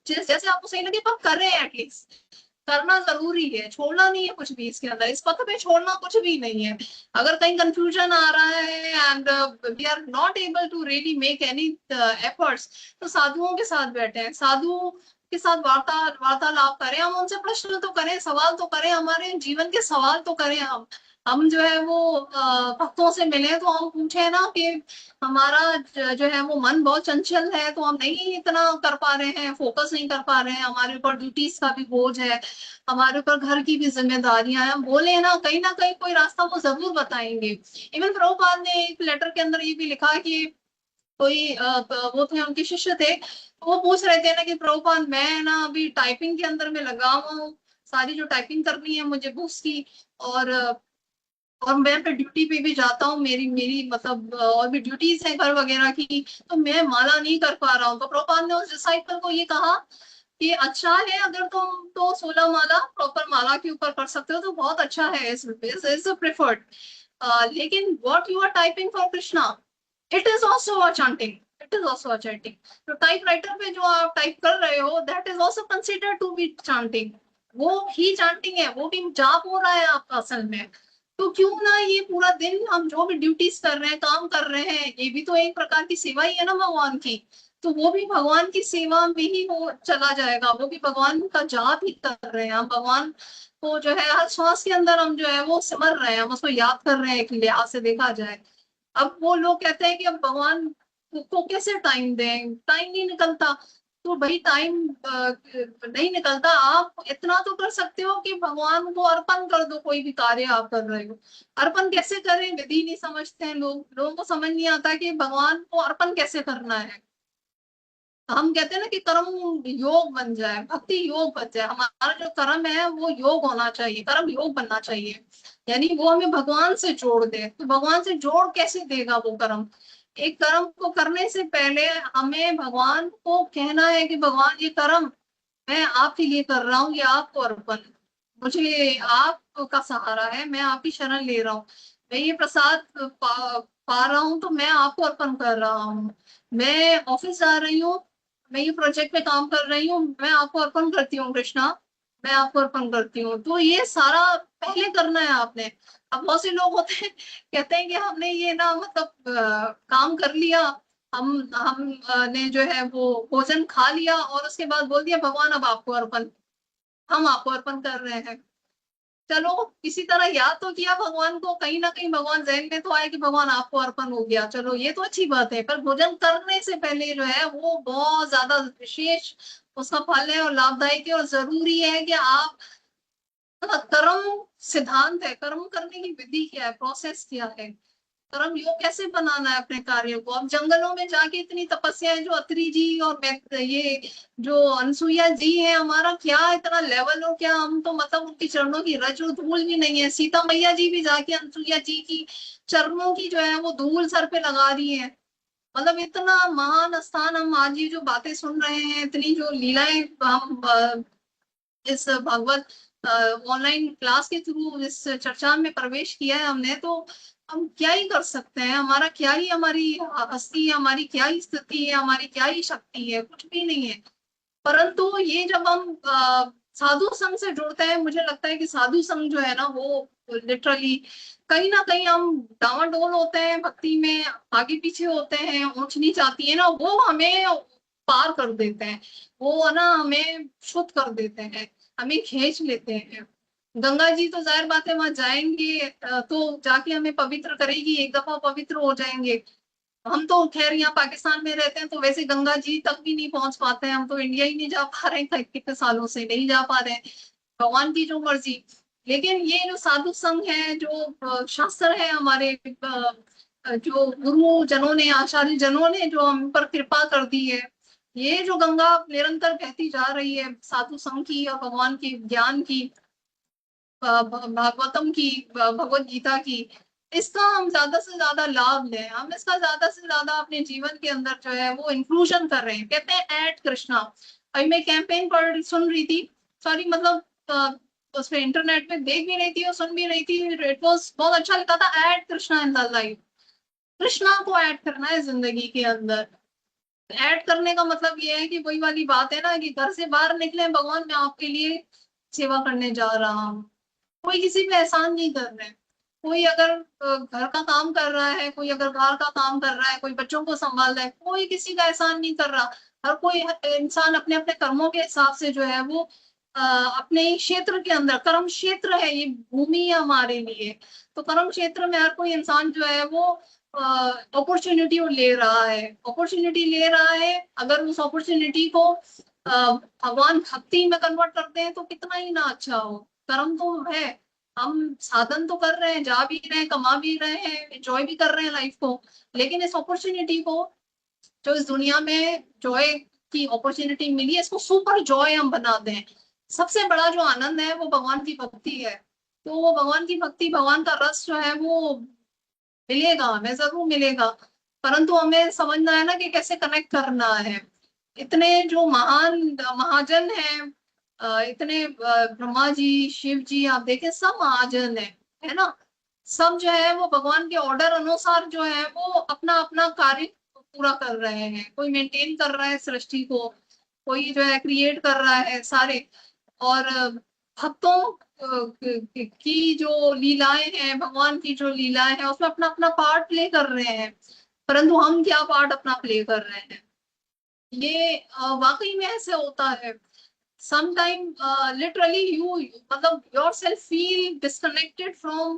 जैसे आपको सही लगे, पर कर रहे हैं एटलीस्ट। करना जरूरी है, छोड़ना नहीं है कुछ भी इसके अंदर, इस पथ पे छोड़ना कुछ भी नहीं है। अगर कहीं कंफ्यूजन आ रहा है and we are not able to really make any efforts, तो साधुओं के साथ बैठे हैं, साधु के साथ वार्तालाप करें, हम उनसे प्रश्न तो करें, सवाल तो करें, हमारे जीवन के सवाल तो करें हम। हम जो है वो भक्तों से मिले तो हम पूछे ना कि हमारा जो है वो मन बहुत चंचल है, तो हम नहीं इतना कर पा रहे हैं, फोकस नहीं कर पा रहे हैं, हमारे ऊपर ड्यूटीज का भी बोझ है, हमारे ऊपर घर की भी जिम्मेदारियां हैं, हम बोले ना कहीं कोई रास्ता वो जरूर बताएंगे। इवन प्रभुपाद ने एक लेटर के अंदर ये भी लिखा कि कोई वो थे, उनके शिष्य थे, तो वो पूछ रहे थे ना कि प्रभुपाद मैं ना अभी टाइपिंग के अंदर में लगा हुआ हूँ, सारी जो टाइपिंग करनी है मुझे बुक्स की, और और मैं फिर ड्यूटी पे भी जाता हूँ, मेरी मेरी मतलब और भी ड्यूटीज है घर वगैरह की, तो मैं माला नहीं कर पा रहा हूँ। तो प्रभुपाद ने उस डिसाइपल को ये कहा कि अच्छा है, अगर तुम तो 16 माला प्रॉपर माला के ऊपर कर सकते हो तो बहुत अच्छा है, इज प्रेफर्ड, लेकिन what you are typing for Krishna, it is also a chanting, it is also a chanting. तो टाइप राइटर पे जो आप टाइप कर रहे हो that is also considered to be chanting, वो ही चैंटिंग है, वो भी जाप हो रहा है आपका असल में। तो क्यों ना ये पूरा दिन हम जो भी ड्यूटीज कर रहे हैं, काम कर रहे हैं, ये भी तो एक प्रकार की सेवा ही है ना भगवान की, तो वो भी भगवान की सेवा में ही वो चला जाएगा, वो भी भगवान का जाप ही कर रहे हैं हम, भगवान को जो है हर श्वास के अंदर हम जो है वो सिमर रहे हैं, हम उसको याद कर रहे हैं एक लिहाज से देखा जाए। अब वो लोग कहते हैं कि अब भगवान को कैसे टाइम दें, टाइम नहीं निकलता, तो भाई टाइम नहीं निकलता, आप इतना तो कर सकते हो कि भगवान को अर्पण कर दो, कोई भी कार्य आप कर रहे हो। अर्पण कैसे करें, विधि नहीं समझते हैं लोग, लोगों को समझ नहीं आता कि भगवान को अर्पण कैसे करना है। हम कहते हैं ना कि कर्म योग बन जाए, भक्ति योग बन जाए, हमारा जो कर्म है वो योग होना चाहिए, कर्म योग बनना चाहिए, यानी वो हमें भगवान से जोड़ दे। तो भगवान से जोड़ कैसे देगा वो कर्म, एक कर्म को करने से पहले हमें भगवान को कहना है कि भगवान ये कर्म मैं आपके लिए कर रहा हूँ, ये आपको अर्पण, मुझे आपका सहारा है, मैं आपकी शरण ले रहा हूँ, मैं ये प्रसाद पा रहा हूँ तो मैं आपको अर्पण कर रहा हूँ, मैं ऑफिस जा रही हूँ, मैं ये प्रोजेक्ट पे काम कर रही हूँ, मैं आपको अर्पण करती हूँ कृष्णा, मैं आपको अर्पण करती हूँ। तो ये सारा पहले करना है आपने। अब बहुत से लोग होते हैं कहते हैं कि हमने ये ना मतलब काम कर लिया, हम ने जो है वो भोजन खा लिया और उसके बाद बोल दिया भगवान अब आपको अर्पण, हम आपको अर्पण कर रहे हैं। चलो किसी तरह याद तो किया भगवान को, कहीं ना कहीं भगवान जहन में तो आया कि भगवान आपको अर्पण हो गया, चलो ये तो अच्छी बात है, पर भोजन करने से पहले जो है वो बहुत ज्यादा विशेष उसका फल है और लाभदायक है, और जरूरी है कि आप कर्म सिद्धांत है, कर्म करने की विधि क्या है, प्रोसेस क्या है, कर्म योग कैसे बनाना है अपने कार्यों को। अब जंगलों में जाके इतनी तपस्या है, जो अत्रि जी और ये जो अनसुईया जी है, हमारा क्या इतना लेवल हो, क्या हम तो मतलब उनके चरणों की रज और धूल भी नहीं है। सीता मैया जी भी जाके अनसुईया जी की चरणों की जो है वो धूल सर पे लगा रही है, मतलब इतना महान स्थान। हम आज ये जो बातें सुन रहे हैं, इतनी जो लीलाएं हम इस भगवत ऑनलाइन क्लास के थ्रू इस चर्चा में प्रवेश किया है हमने, तो हम क्या ही कर सकते हैं, हमारा क्या ही, हमारी हस्ती है, हमारी क्या ही स्थिति है, हमारी क्या ही शक्ति है, कुछ भी नहीं है। परंतु ये जब हम साधु संघ से जुड़ते हैं, मुझे लगता है कि साधु संघ जो है ना वो लिटरली कहीं ना कहीं हम डावाडोल होते हैं भक्ति में, आगे पीछे होते हैं, ऊंच नीच आती है ना, वो हमें पार कर देते हैं, वो है ना हमें शुद्ध कर देते हैं, हमें खींच लेते हैं। गंगा जी तो जाहिर बात है वहां जाएंगे तो जाके हमें पवित्र करेगी, एक दफा पवित्र हो जाएंगे। हम तो खैर यहाँ पाकिस्तान में रहते हैं तो वैसे गंगा जी तक भी नहीं पहुंच पाते हैं, हम तो इंडिया ही नहीं जा पा रहे हैं, कितने सालों से नहीं जा पा रहे हैं, भगवान की जो मर्जी। लेकिन ये जो साधु संघ है, जो शास्त्र है हमारे, जो गुरु जनों ने, आचार्य जनों ने जो हम पर कृपा कर दी है, ये जो गंगा निरंतर बहती जा रही है साधु संघ की और भगवान की ज्ञान की, भागवतम की, भगवत गीता की, इसका हम ज्यादा से ज्यादा लाभ लें, हम इसका ज्यादा से ज्यादा अपने जीवन के अंदर जो है वो इंक्लूजन कर रहे हैं। कहते हैं ऐट कृष्णा, अभी मैं कैंपेन पर सुन रही थी, सॉरी मतलब उस पे इंटरनेट पे देख भी रही थी और सुन भी रही थी, इट वाज बहुत अच्छा लगता था, add Krishna in the life, Krishna को ऐड करना है जिंदगी के अंदर। ऐड करने का मतलब ये है कि वही वाली बात है ना कि घर से बाहर निकले भगवान मैं आपके लिए सेवा करने जा रहा हूँ, कोई किसी पे एहसान नहीं कर रहे हैं। कोई अगर घर का काम कर रहा है, कोई अगर बाहर का काम कर रहा है, कोई बच्चों को संभाल रहा है, कोई किसी का एहसान नहीं कर रहा। हर कोई इंसान अपने अपने कर्मों के हिसाब से जो है वो अपने क्षेत्र के अंदर, कर्म क्षेत्र है ये भूमि है हमारे लिए, तो कर्म क्षेत्र में हर कोई इंसान जो है वो अपॉर्चुनिटी ले रहा है, अपॉर्चुनिटी ले रहा है। अगर उस अपॉर्चुनिटी को भगवान भक्ति में कन्वर्ट करते हैं तो कितना ही ना अच्छा हो। कर्म तो है, हम साधन तो कर रहे हैं, जा भी रहे हैं, कमा भी रहे हैं, एंजॉय भी कर रहे हैं लाइफ को, लेकिन इस अपॉर्चुनिटी को, जो इस दुनिया में जॉय की अपॉर्चुनिटी मिली है, इसको सुपर जॉय हम बनाते हैं। सबसे बड़ा जो आनंद है वो भगवान की भक्ति है। तो वो भगवान की भक्ति, भगवान का रस जो है वो मिलेगा, हमें जरूर मिलेगा, परंतु हमें समझना है ना कि कैसे कनेक्ट करना है। इतने जो महान महाजन हैं, इतने ब्रह्मा जी, शिव जी, आप देखें सब महाजन है ना, सब जो है वो भगवान के ऑर्डर अनुसार जो है वो अपना अपना कार्य पूरा कर रहे हैं। कोई मेंटेन कर रहा है सृष्टि को, कोई जो है क्रिएट कर रहा है सारे, और भक्तों की जो लीलाएं हैं, भगवान की जो लीलाएं हैं, उसमें अपना अपना पार्ट प्ले कर रहे हैं, परंतु हम क्या पार्ट अपना प्ले कर रहे हैं, ये वाकई में ऐसे होता है। sometime literally you, मतलब yourself feel disconnected from,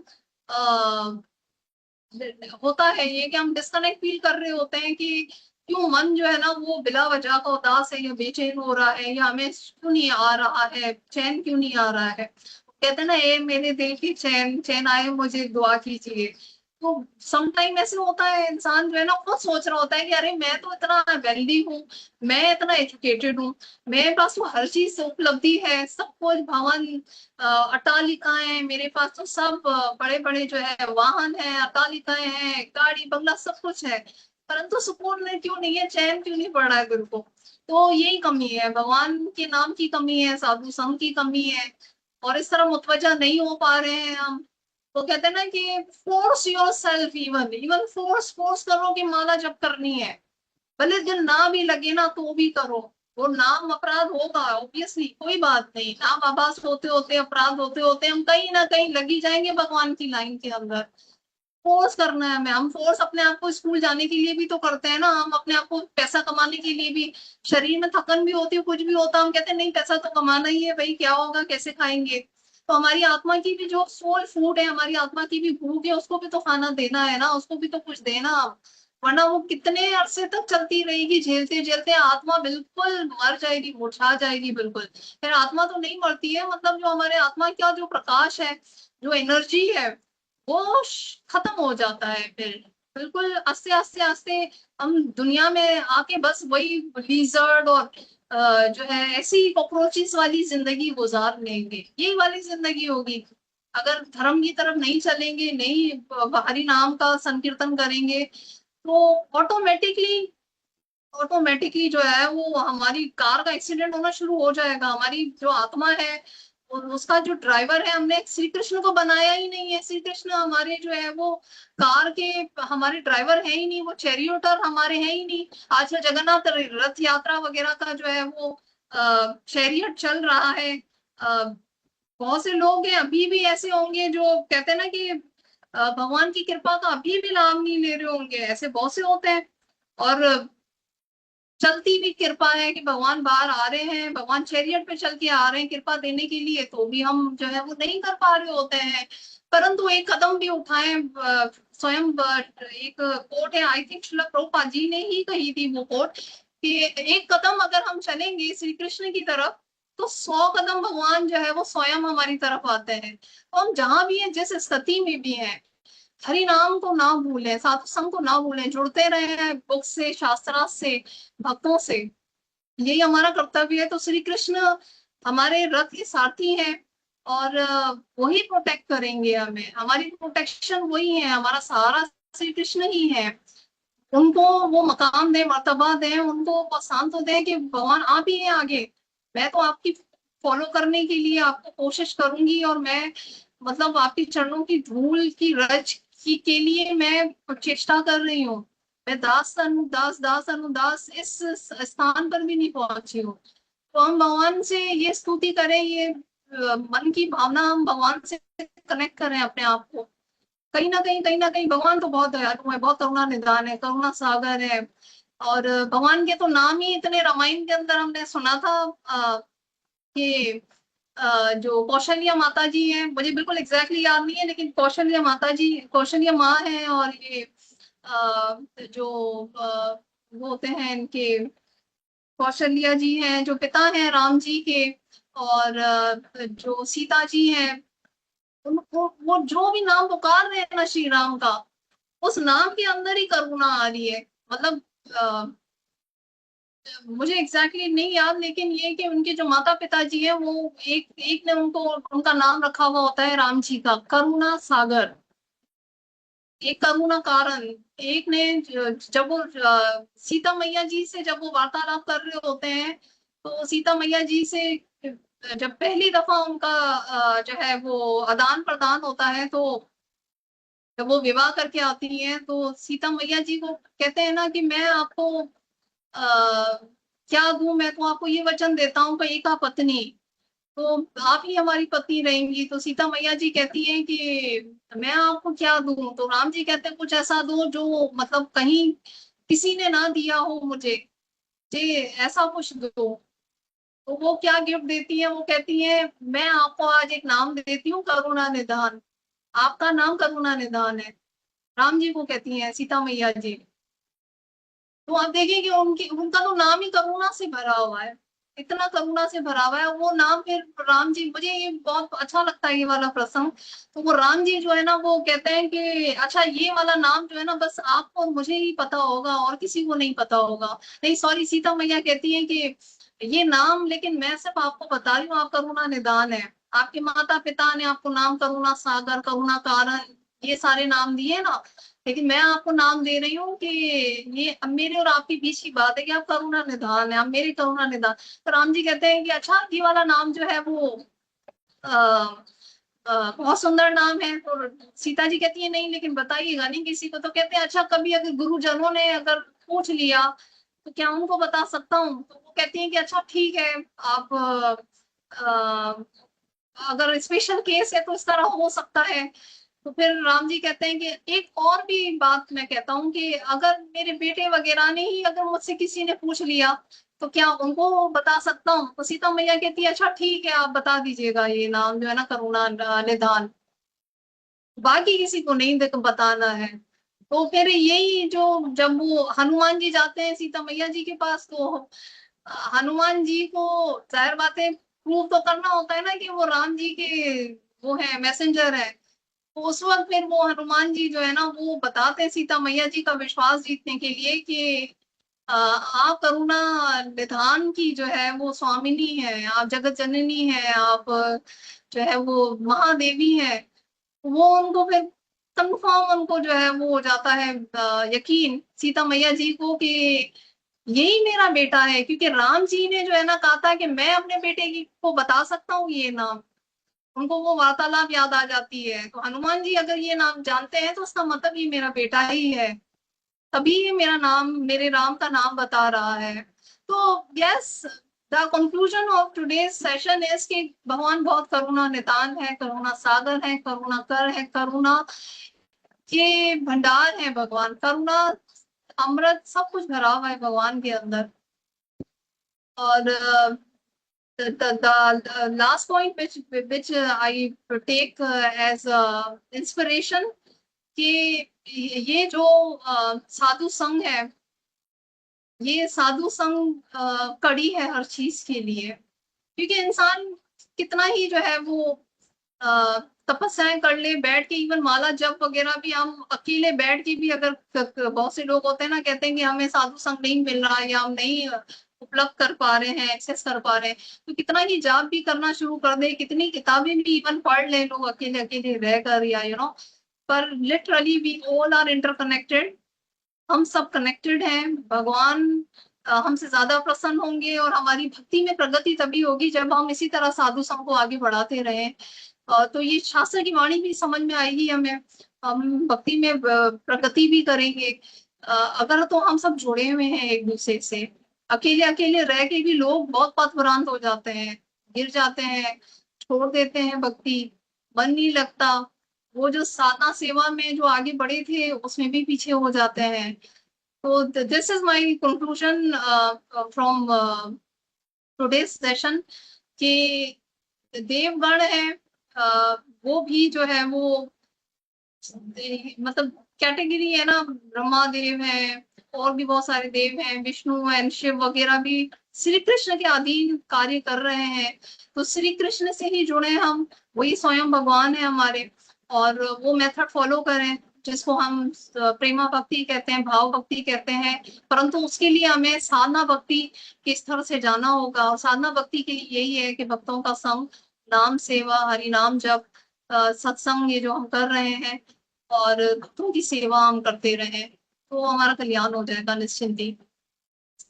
होता है ये कि हम डिस्कनेक्ट फील कर रहे होते हैं कि क्यों मन जो है ना वो बिला वजह का उदास है या बेचैन हो रहा है, या हमें क्यों नहीं आ रहा है, चैन क्यों नहीं आ रहा है। कहते हैं ना, ए मेरे दिल की चैन, चैन आए मुझे दुआ कीजिए। तो समटाइम ऐसे होता है, इंसान जो है ना खुद सोच रहा होता है कि अरे मैं तो इतना वेल्दी हूँ, मैं इतना एजुकेटेड हूँ, मेरे पास तो हर चीज उपलब्धि है, सब कुछ भवन, अट्टालिकाएं, मेरे पास तो सब बड़े बड़े जो है वाहन है, अट्टालिकाएं हैं, गाड़ी बंगला सब कुछ है, परंतु सुकून में क्यों नहीं है, चैन क्यों नहीं पड़ रहा है दिल को। तो यही कमी है, भगवान के नाम की कमी है, साधु संघ की कमी है, और इस तरह मुतवजा नहीं हो पा रहे हैं हम। तो कहते हैं ना कि force your self, even even force force करो कि माला जप करनी है, भले दिल ना भी लगे ना तो भी करो। वो नाम अपराध होगा ऑब्वियसली, कोई बात नहीं, नाम आभास होते होते, अपराध होते होते हम कहीं ना कहीं लगी जाएंगे भगवान की लाइन के अंदर। फोर्स करना है हमें, हम फोर्स अपने आप को स्कूल जाने के लिए भी तो करते हैं ना, हम अपने आप को पैसा कमाने के लिए भी, शरीर में थकन भी होती है, कुछ भी होता है, हम कहते हैं नहीं पैसा तो कमाना ही है भाई, क्या होगा कैसे खाएंगे। तो हमारी आत्मा की भी जो सोल फूड है, हमारी आत्मा की भी भूख है, उसको भी तो खाना देना है ना, उसको भी तो कुछ देना, वरना वो कितने अरसे तक चलती रहेगी, झेलते झेलते आत्मा बिल्कुल मर जाएगी, मुरझा जाएगी बिल्कुल। फिर आत्मा तो नहीं मरती है, मतलब जो हमारे आत्मा का जो प्रकाश है, जो एनर्जी है, वो खत्म हो जाता है फिर बिल्कुल, आस्ते आस्ते आस्ते हम दुनिया में आके बस वही लीजर्ड और जो है ऐसी कॉकरोचेस वाली जिंदगी गुजार लेंगे, यही वाली जिंदगी होगी। अगर धर्म की तरफ नहीं चलेंगे, नहीं बाहरी नाम का संकीर्तन करेंगे, तो ऑटोमेटिकली ऑटोमेटिकली जो है वो हमारी कार का एक्सीडेंट होना शुरू हो जाएगा। हमारी जो आत्मा है और उसका जो ड्राइवर है, हमने श्री कृष्ण को बनाया ही नहीं है, श्री कृष्ण हमारे जो है वो कार के हमारे ड्राइवर है ही नहीं, वो चैरियोटर हमारे हैं ही नहीं। आजकल जगन्नाथ रथ यात्रा वगैरह का जो है वो चैरियट चल रहा है। बहुत से लोग हैं अभी भी ऐसे होंगे जो कहते हैं ना कि भगवान की कृपा का अभी भी लाभ नहीं ले रहे होंगे, ऐसे बहुत से होते हैं। और चलती भी कृपा है कि भगवान बाहर आ रहे हैं, भगवान चैरियट पे चल के आ रहे हैं कृपा देने के लिए, तो भी हम जो है वो नहीं कर पा रहे होते हैं। परंतु एक कदम भी उठाएं, स्वयं एक कोट है, आई थिंक श्रील प्रभुपाद जी ने ही कही थी वो कोट, कि एक कदम अगर हम चलेंगे श्री कृष्ण की तरफ, तो 100 कदम भगवान जो है वो स्वयं हमारी तरफ आते हैं। तो हम जहां भी हैं, जिस स्थिति में भी हैं, हरि नाम को ना भूलें, साधु संग को ना भूलें, जुड़ते रहे बुक से, शास्त्रा से, भक्तों से, यही हमारा कर्तव्य है। तो श्री कृष्ण हमारे रथ के सारथी हैं, और वही प्रोटेक्ट करेंगे हमें, हमारी प्रोटेक्शन वही है, हमारा सहारा श्री कृष्ण ही है। उनको वो मकाम दें, मर्तबा दें, उनको पसंद तो दें कि भगवान आप ही हैं आगे, मैं तो आपकी फॉलो करने के लिए आपको कोशिश करूंगी, और मैं मतलब आपकी चरणों की धूल की रज की के लिए मैं चेष्टा कर रही हूँ। मैं दास अनुदास, दास अनुदास इस स्थान पर भी नहीं पहुंची हूँ। तो हम भगवान से ये स्तुति करें, ये मन की भावना हम भगवान से कनेक्ट करें अपने आप को। कहीं ना कहीं, कहीं ना कहीं भगवान तो बहुत दयालु है, बहुत करुणा निधान है, करुणा सागर है। और भगवान के तो नाम ही इतने, रामायण के अंदर हमने सुना था कि जो कौशल्या माता जी हैं, मुझे बिल्कुल एग्जैक्टली याद नहीं है, लेकिन कौशल्या माता जी, कौशल्या माँ है, और ये जो वो होते हैं इनके, कौशल्या जी हैं जो पिता हैं राम जी के, और जो सीता जी हैं, उनको वो जो भी नाम पुकार रहे हैं ना श्री राम का, उस नाम के अंदर ही करुणा आ रही है। मतलब मुझे एग्जैक्टली नहीं याद, लेकिन ये कि उनके जो माता पिता जी हैं, वो एक एक ने उनको, उनका नाम रखा हुआ होता है राम जी का करुणा सागर, एक करुणा कारण। एक ने जब वो सीता मैया जी से जब वो वार्तालाप कर रहे होते हैं, तो सीता मैया जी से जब पहली दफा उनका जो है वो आदान प्रदान होता है, तो जब वो विवाह करके आती हैं, तो सीता मैया जी को कहते हैं ना कि मैं आपको क्या दूं, मैं तो आपको ये वचन देता हूँ कि एक पत्नी, तो आप ही हमारी पत्नी रहेंगी। तो सीता मैया जी कहती हैं कि मैं आपको क्या दूं, तो राम जी कहते हैं कुछ ऐसा दो जो मतलब कहीं किसी ने ना दिया हो मुझे, जे ऐसा कुछ दो। तो वो क्या गिफ्ट देती है, वो कहती है मैं आपको आज एक नाम देती हूँ, करुणा निधान, आपका नाम करुणा निधान है। राम जी को कहती हैं सीता मैया जी। तो आप देखिए कि उनकी, उनका तो नाम ही करुणा से भरा हुआ है, इतना करुणा से भरा हुआ है वो नाम। फिर राम जी, मुझे ये बहुत अच्छा लगता है ये वाला प्रसंग। तो वो राम जी जो है ना, वो कहते हैं कि अच्छा ये वाला नाम जो है ना, बस आपको और मुझे ही पता होगा और किसी को नहीं पता होगा। नहीं सॉरी, सीता मैया कहती है कि ये नाम लेकिन मैं सिर्फ आपको बता रही हूँ, आप करुणा निदान है। आपके माता पिता ने आपको नाम करुणा सागर, करुणा कारण, ये सारे नाम दिए ना, लेकिन मैं आपको नाम दे रही हूँ कि ये अब मेरे और आपके बीच की बात है कि आप करुणा निधान है, आप मेरी करुणा निधान। तो राम जी कहते हैं कि अच्छा ये वाला नाम जो है वो बहुत सुंदर नाम है। तो सीता जी कहती है नहीं, लेकिन बताइएगा नहीं किसी को। तो कहते हैं अच्छा कभी अगर गुरुजनों ने अगर पूछ लिया तो क्या उनको बता सकता हूँ। तो वो कहती है कि अच्छा ठीक है, आप अगर स्पेशल केस है तो इस तरह हो सकता है। तो फिर राम जी कहते हैं कि एक और भी बात मैं कहता हूँ कि अगर मेरे बेटे वगैरह ने ही अगर मुझसे किसी ने पूछ लिया तो क्या उनको बता सकता हूँ। तो सीता मैया कहती है अच्छा ठीक है, आप बता दीजिएगा ये नाम जो है ना करुणा निधान, बाकी किसी को नहीं बताना है। तो फिर यही जो, जब वो हनुमान जी जाते हैं सीता मैया जी के पास, तो हनुमान जी को जाहिर बात है प्रूव तो करना होता है ना कि वो राम जी के वो है, मैसेंजर है। तो उस वक्त फिर वो हनुमान जी जो है ना, वो बताते हैं सीता मैया जी का विश्वास जीतने के लिए कि आप करुणा निधान की जो है वो स्वामिनी है, आप जगत जननी है, आप जो है वो महादेवी है। वो उनको फिर कंफर्म उनको जो है वो हो जाता है यकीन सीता मैया जी को कि यही मेरा बेटा है, क्योंकि राम जी ने जो है ना कहा था कि मैं अपने बेटे की को बता सकता हूँ ये नाम। उनको वो वार्तालाप याद आ जाती है। तो हनुमान जी अगर ये नाम जानते हैं तो उसका मतलब ये मेरा बेटा ही है, तभी ये मेरा नाम, मेरे राम का नाम बता रहा है। तो yes, the conclusion of today's session is कि भगवान बहुत करुणा निदान है, करुणा सागर है, करुणा कर है, करुणा के भंडार है भगवान। करुणा अमृत सब कुछ भरा हुआ है भगवान के अंदर। और the last point which I take as inspiration कि ये जो साधु संघ है, ये साधु संघ कड़ी है हर चीज के लिए। क्योंकि इंसान कितना ही जो है वो तपस्याएं कर ले बैठ के, इवन माला जप वगैरह भी हम अकेले बैठ के भी अगर बहुत से लोग होते हैं ना कहते हैं कि हमें साधु संग नहीं मिल रहा या हम नहीं उपलब्ध कर पा रहे हैं, एक्सेस कर पा रहे हैं, तो कितना ही जाप भी करना शुरू कर दे, कितनी किताबें भी इवन पढ़ ले लोग अकेले अकेले रहकर, या पर literally we all are interconnected. हम सब कनेक्टेड हैं। भगवान हमसे ज्यादा प्रसन्न होंगे और हमारी भक्ति में प्रगति तभी होगी जब हम इसी तरह साधु संघ को आगे बढ़ाते रहें। तो ये शास्त्र की वाणी भी समझ में आएगी हमें, हम भक्ति में प्रगति भी करेंगे। अगर तो हम सब जुड़े हुए हैं एक दूसरे से, अकेले अकेले रह के भी लोग बहुत पथभ्रांत हो जाते हैं, गिर जाते हैं, छोड़ देते हैं भक्ति, मन नहीं लगता। वो जो साधना सेवा में जो आगे बढ़े थे उसमें भी पीछे हो जाते हैं। तो this is my conclusion from today's session कि देवगण है, वो भी जो है वो मतलब कैटेगरी है ना, ब्रह्मा देव है और भी बहुत सारे देव हैं, विष्णु एंड शिव वगैरह भी श्री कृष्ण के अधीन कार्य कर रहे हैं। तो श्री कृष्ण से ही जुड़े हम, वही स्वयं भगवान है हमारे, और वो मेथड फॉलो करें जिसको हम प्रेमा भक्ति कहते हैं, भाव भक्ति कहते हैं। परंतु उसके लिए हमें साधना भक्ति के स्तर से जाना होगा, और साधना भक्ति के लिए यही है कि भक्तों का संग, नाम सेवा, हरि नाम जप, सत्संग ये जो हम कर रहे हैं और भक्तों की सेवा हम करते रहें, तो हमारा कल्याण हो जाएगा निश्चिंत ही।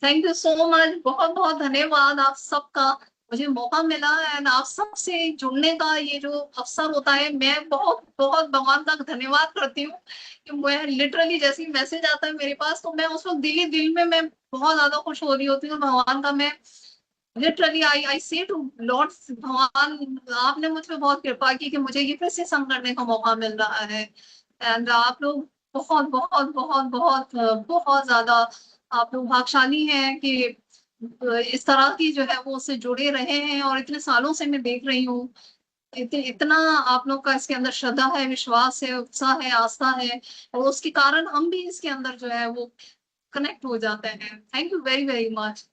थैंक यू सो मच, बहुत बहुत धन्यवाद आप सबका। मुझे मौका मिला एंड आप सबसे जुड़ने का ये जो अवसर होता है, मैं बहुत बहुत भगवान का धन्यवाद करती हूँ कि मैं लिटरली जैसे ही मैसेज आता है मेरे पास, तो मैं उस वक्त दिल ही दिल में मैं बहुत ज्यादा खुश हो रही होती हूँ भगवान का। मैं लिटरली आई से टू लॉर्ड, भगवान आपने मुझ पे बहुत कृपा की कि मुझे ये फिर से संग करने का मौका मिल रहा है। एंड आप लोग बहुत बहुत बहुत बहुत बहुत ज्यादा आप लोग भाग्यशाली हैं कि इस तरह की जो है वो उससे जुड़े रहे हैं, और इतने सालों से मैं देख रही हूँ इतना आप लोग का इसके अंदर श्रद्धा है, विश्वास है, उत्साह है, आस्था है, और उसके कारण हम भी इसके अंदर जो है वो कनेक्ट हो जाते हैं। Thank you very very much.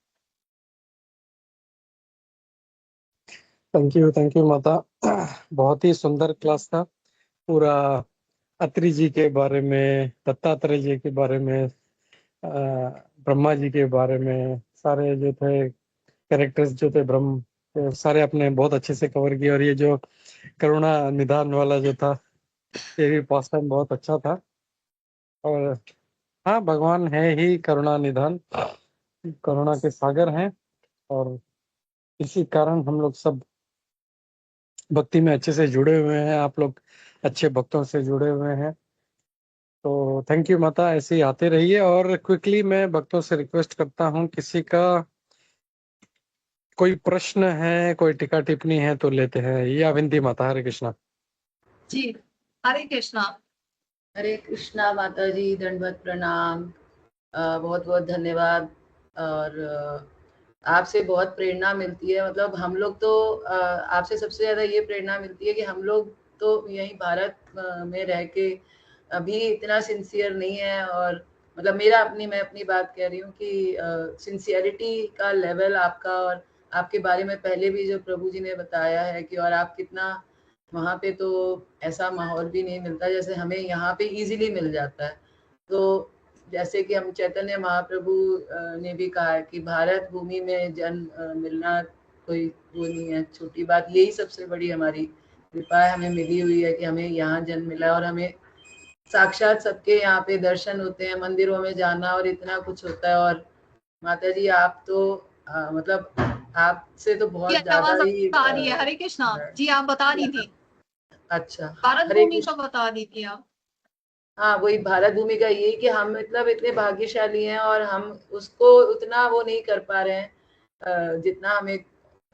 Thank you माता। बहुत ही सुंदर क्लास था। पूरा अत्रि जी के बारे में, दत्तात्रेय जी के बारे में, ब्रह्मा जी के बारे में, सारे जो थे कैरेक्टर्स जो थे ब्रह्म के, सारे आपने बहुत अच्छे से कवर किए। और ये जो करुणा निधान वाला जो था, ये भी पास टाइम बहुत अच्छा था। और हाँ, भगवान है ही करुणा निधान, करुणा के सागर हैं, और इसी कारण हम लोग सब भक्ति में अच्छे से जुड़े हुए हैं। आप लोग अच्छे भक्तों से जुड़े हुए हैं, तो थैंक यू माता, ऐसे ही आते रहिए। और क्विकली मैं भक्तों से रिक्वेस्ट करता हूँ, किसी का कोई प्रश्न है, कोई टीका टिप्पणी है तो लेते हैं। या विनती माता। हरे कृष्णा जी, हरे कृष्णा। हरे कृष्णा माता जी, दंडवत प्रणाम। बहुत बहुत धन्यवाद। और आपसे बहुत प्रेरणा मिलती है। मतलब हम लोग तो आपसे सबसे ज़्यादा ये प्रेरणा मिलती है कि हम लोग तो यहीं भारत में रह के अभी इतना सिंसियर नहीं है। और मतलब मैं अपनी बात कह रही हूँ कि सिंसियरिटी का लेवल आपका, और आपके बारे में पहले भी जो प्रभु जी ने बताया है कि, और आप कितना वहाँ पे तो ऐसा माहौल भी नहीं मिलता जैसे हमें यहाँ पे इजीली मिल जाता है। तो जैसे कि हम चैतन्य महाप्रभु ने भी कहा है कि भारत भूमि में जन्म मिलना कोई वो नहीं है, छोटी बात। यही सबसे बड़ी हमारी कृपा है, हमें मिली हुई है कि हमें यहाँ जन्म मिला है, और हमें साक्षात सबके यहाँ पे दर्शन होते हैं, मंदिरों में जाना और इतना कुछ होता है। और माता जी आप तो मतलब आपसे तो की बहुत ज्यादा आवाज ही आ रही है, हरे कृष्णा जी, आप बता रही थी अच्छा। भारत हरे भूमि का कृष्ण। बता रही थी आप। हाँ, वही भारत भूमि का यही कि हम मतलब इतने भाग्यशाली हैं, और हम उसको उतना वो नहीं कर पा रहे हैं जितना हमें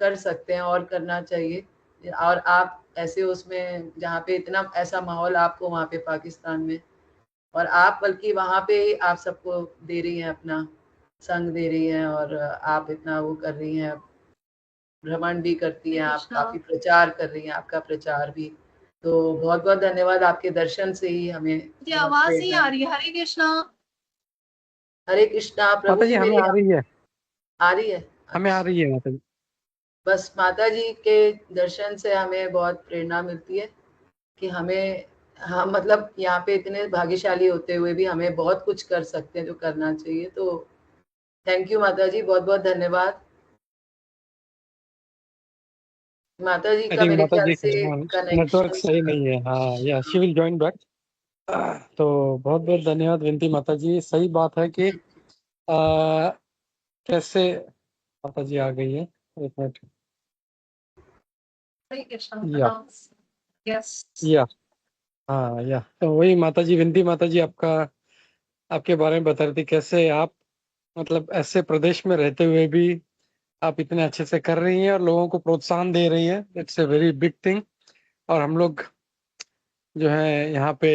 कर सकते हैं और करना चाहिए। और आप ऐसे उसमें जहाँ पे इतना ऐसा माहौल आपको वहाँ पे पाकिस्तान में, और आप बल्कि वहाँ पे आप सबको दे रही हैं, अपना संग दे रही हैं, और आप इतना वो कर रही हैं, भ्रमण भी करती हरे हैं आप, कृष्णा। काफी प्रचार कर रही हैं, आपका प्रचार भी। तो बहुत बहुत धन्यवाद। आपके दर्शन से ही हमें मुझे बहुत आवाज नहीं प्रेरणा आ मिली। रही है, हरे कृष्णा। हरे कृष्णा। प्रभु माता जी, जी हमें मेरी आ रही है, आ रही है? हमें आ अच्छा। रही है माता जी। बस माता जी के दर्शन से हमें बहुत प्रेरणा मिलती है कि हमें, हम मतलब यहाँ पे इतने भाग्यशाली होते हुए भी हमें बहुत कुछ कर सकते हैं जो करना चाहिए। तो थैंक यू माता जी, बहुत बहुत धन्यवाद। माता जी आई का थिंक मेरे माता ख्याल जी से का नेटवर्क कनेक्शन। सही नहीं है। हाँ, या शी विल ज्वाइन बैक। तो बहुत बहुत धन्यवाद विनती माता जी। सही बात है कि कैसे माता जी आ गई है। एक मिनट। हरे कृष्णा, या प्रणाम। यस। या हाँ, या तो वही माता जी, विनती माता जी, आपका आपके बारे में बता रही थी, कैसे आप मतलब ऐसे प्रदेश में रहते हुए भी आप इतने अच्छे से कर रही हैं और लोगों को प्रोत्साहन दे रही हैं। It's a very big thing. और हम लोग जो है यहाँ पे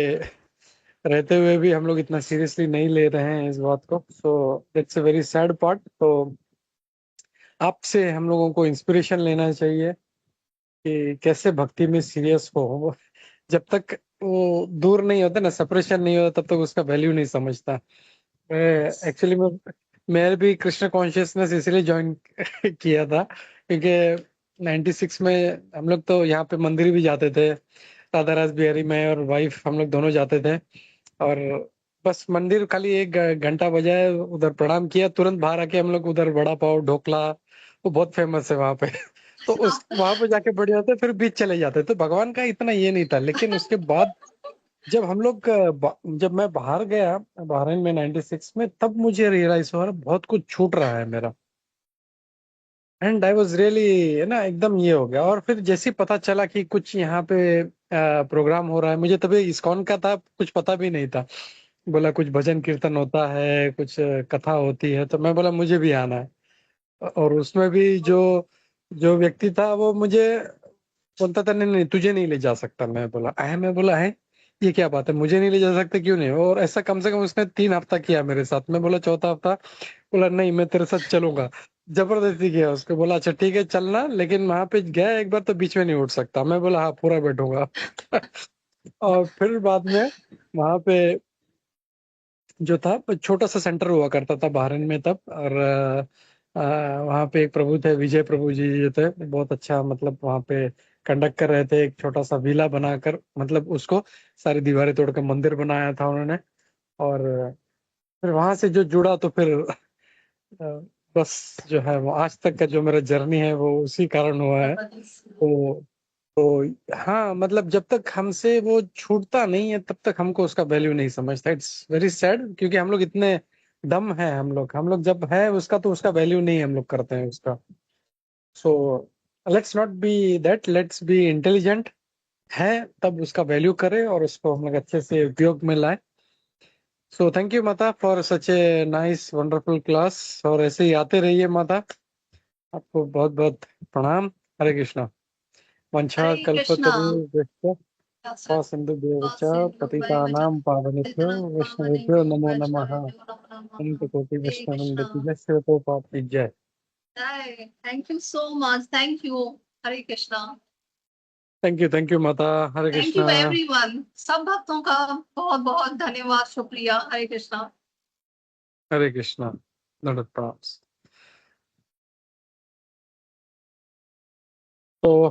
रहते हुए भी हम लोग इतना सीरियसली नहीं ले रहे हैं इस बात को। So that's a very sad part. तो आपसे हम लोगों को इंस्पिरेशन लेना चाहिए कि कैसे भक्ति में सीरियस हो। जब तक वो दूर नहीं होता ना, सेपरेशन नहीं होता, तब तक उसका वैल्यू नहीं समझता। एक्चुअली मैं भी कृष्ण कॉन्शियसनेस इसलिए ज्वाइन किया था क्योंकि 96 में हम लोग तो यहाँ पे मंदिर भी जाते थे। राधा रास बिहारी, मैं और वाइफ हम लोग दोनों जाते थे। और बस मंदिर खाली एक घंटा बजाए, उधर प्रणाम किया, तुरंत बाहर आके हम लोग उधर वड़ा पाव ढोकला, वो बहुत फेमस है वहां पे। तो उस वहां पे जाके बढ़ जाते, फिर बीच चले जाते। तो भगवान का इतना ये नहीं था। लेकिन उसके बाद जब हम लोग जब मैं बाहर गया बहरीन में 96 में, तब मुझे रियलाइज हुआ बहुत कुछ छूट रहा है मेरा। एंड आई वाज रियली, है ना, एकदम ये हो गया। और फिर जैसे ही पता चला कि कुछ यहाँ पे प्रोग्राम हो रहा है, मुझे तभी इस्कॉन का था, कुछ पता भी नहीं था। बोला कुछ भजन कीर्तन होता है, कुछ कथा होती है, तो मैं बोला मुझे भी आना है। और उसमें भी जो जो व्यक्ति था वो मुझे बोलता था, नहीं नहीं तुझे नहीं ले जा सकता। मैं बोला है, ये क्या बात है, मुझे नहीं ले जा सकते, क्यों नहीं? और ऐसा कम से कम उसने 3 हफ्ता किया मेरे साथ। मैं बोला चौथा हफ्ता, बोला नहीं मैं तेरे साथ चलूंगा। जबरदस्ती किया उसको, बोला अच्छा ठीक है चलना, लेकिन वहां पे गया एक बार तो बीच में नहीं उठ सकता। मैं बोला हाँ पूरा बैठूंगा। और फिर बाद में वहां पे जो था, छोटा सा सेंटर हुआ करता था बहरीन में तब। और वहाँ पे एक प्रभु थे, विजय प्रभु जी जो थे, बहुत अच्छा, मतलब वहाँ पे कंडक्ट कर रहे थे। एक छोटा सा विला बनाकर, मतलब उसको सारी दीवारें तोड़कर मंदिर बनाया था उन्होंने। और फिर वहां से जो जुड़ा, तो फिर अ, बस जो है वो आज तक का जो मेरा जर्नी है वो उसी कारण हुआ है। तो हाँ, मतलब जब तक हमसे वो छूटता नहीं है तब तक हमको उसका वैल्यू नहीं समझता। इट्स वेरी सैड, क्योंकि हम लोग इतने दम है, हम लोग जब है उसका, तो उसका वैल्यू नहीं हम लोग करते हैं उसका। So let's not be that, let's be intelligent. है तब उसका वैल्यू करें और उसको हम लोग अच्छे से उपयोग में लाए। सो थैंक यू माता for such a nice wonderful class. और ऐसे ही आते रहिए माता। आपको बहुत बहुत प्रणाम। हरे कृष्णा। वंशा हरे कृष्णा। कल्पतरु सिंधुभ्यो च पतितानां पावनेभ्यो वैष्णवेभ्यो नमो नमः। अनंत कोटि हरे वैष्णवृंद कृष्णा। की जय, श्री प्रभुपाद की जय। Thank you so much, thank you. Hare Krishna. Thank you माता। हरे थैंक कृष्णा। यू एवरीवन, सब भक्तों का बहुत बहुत धन्यवाद, शुक्रिया। हरे कृष्णा। हरे कृष्णा। दंडवत प्रणाम। तो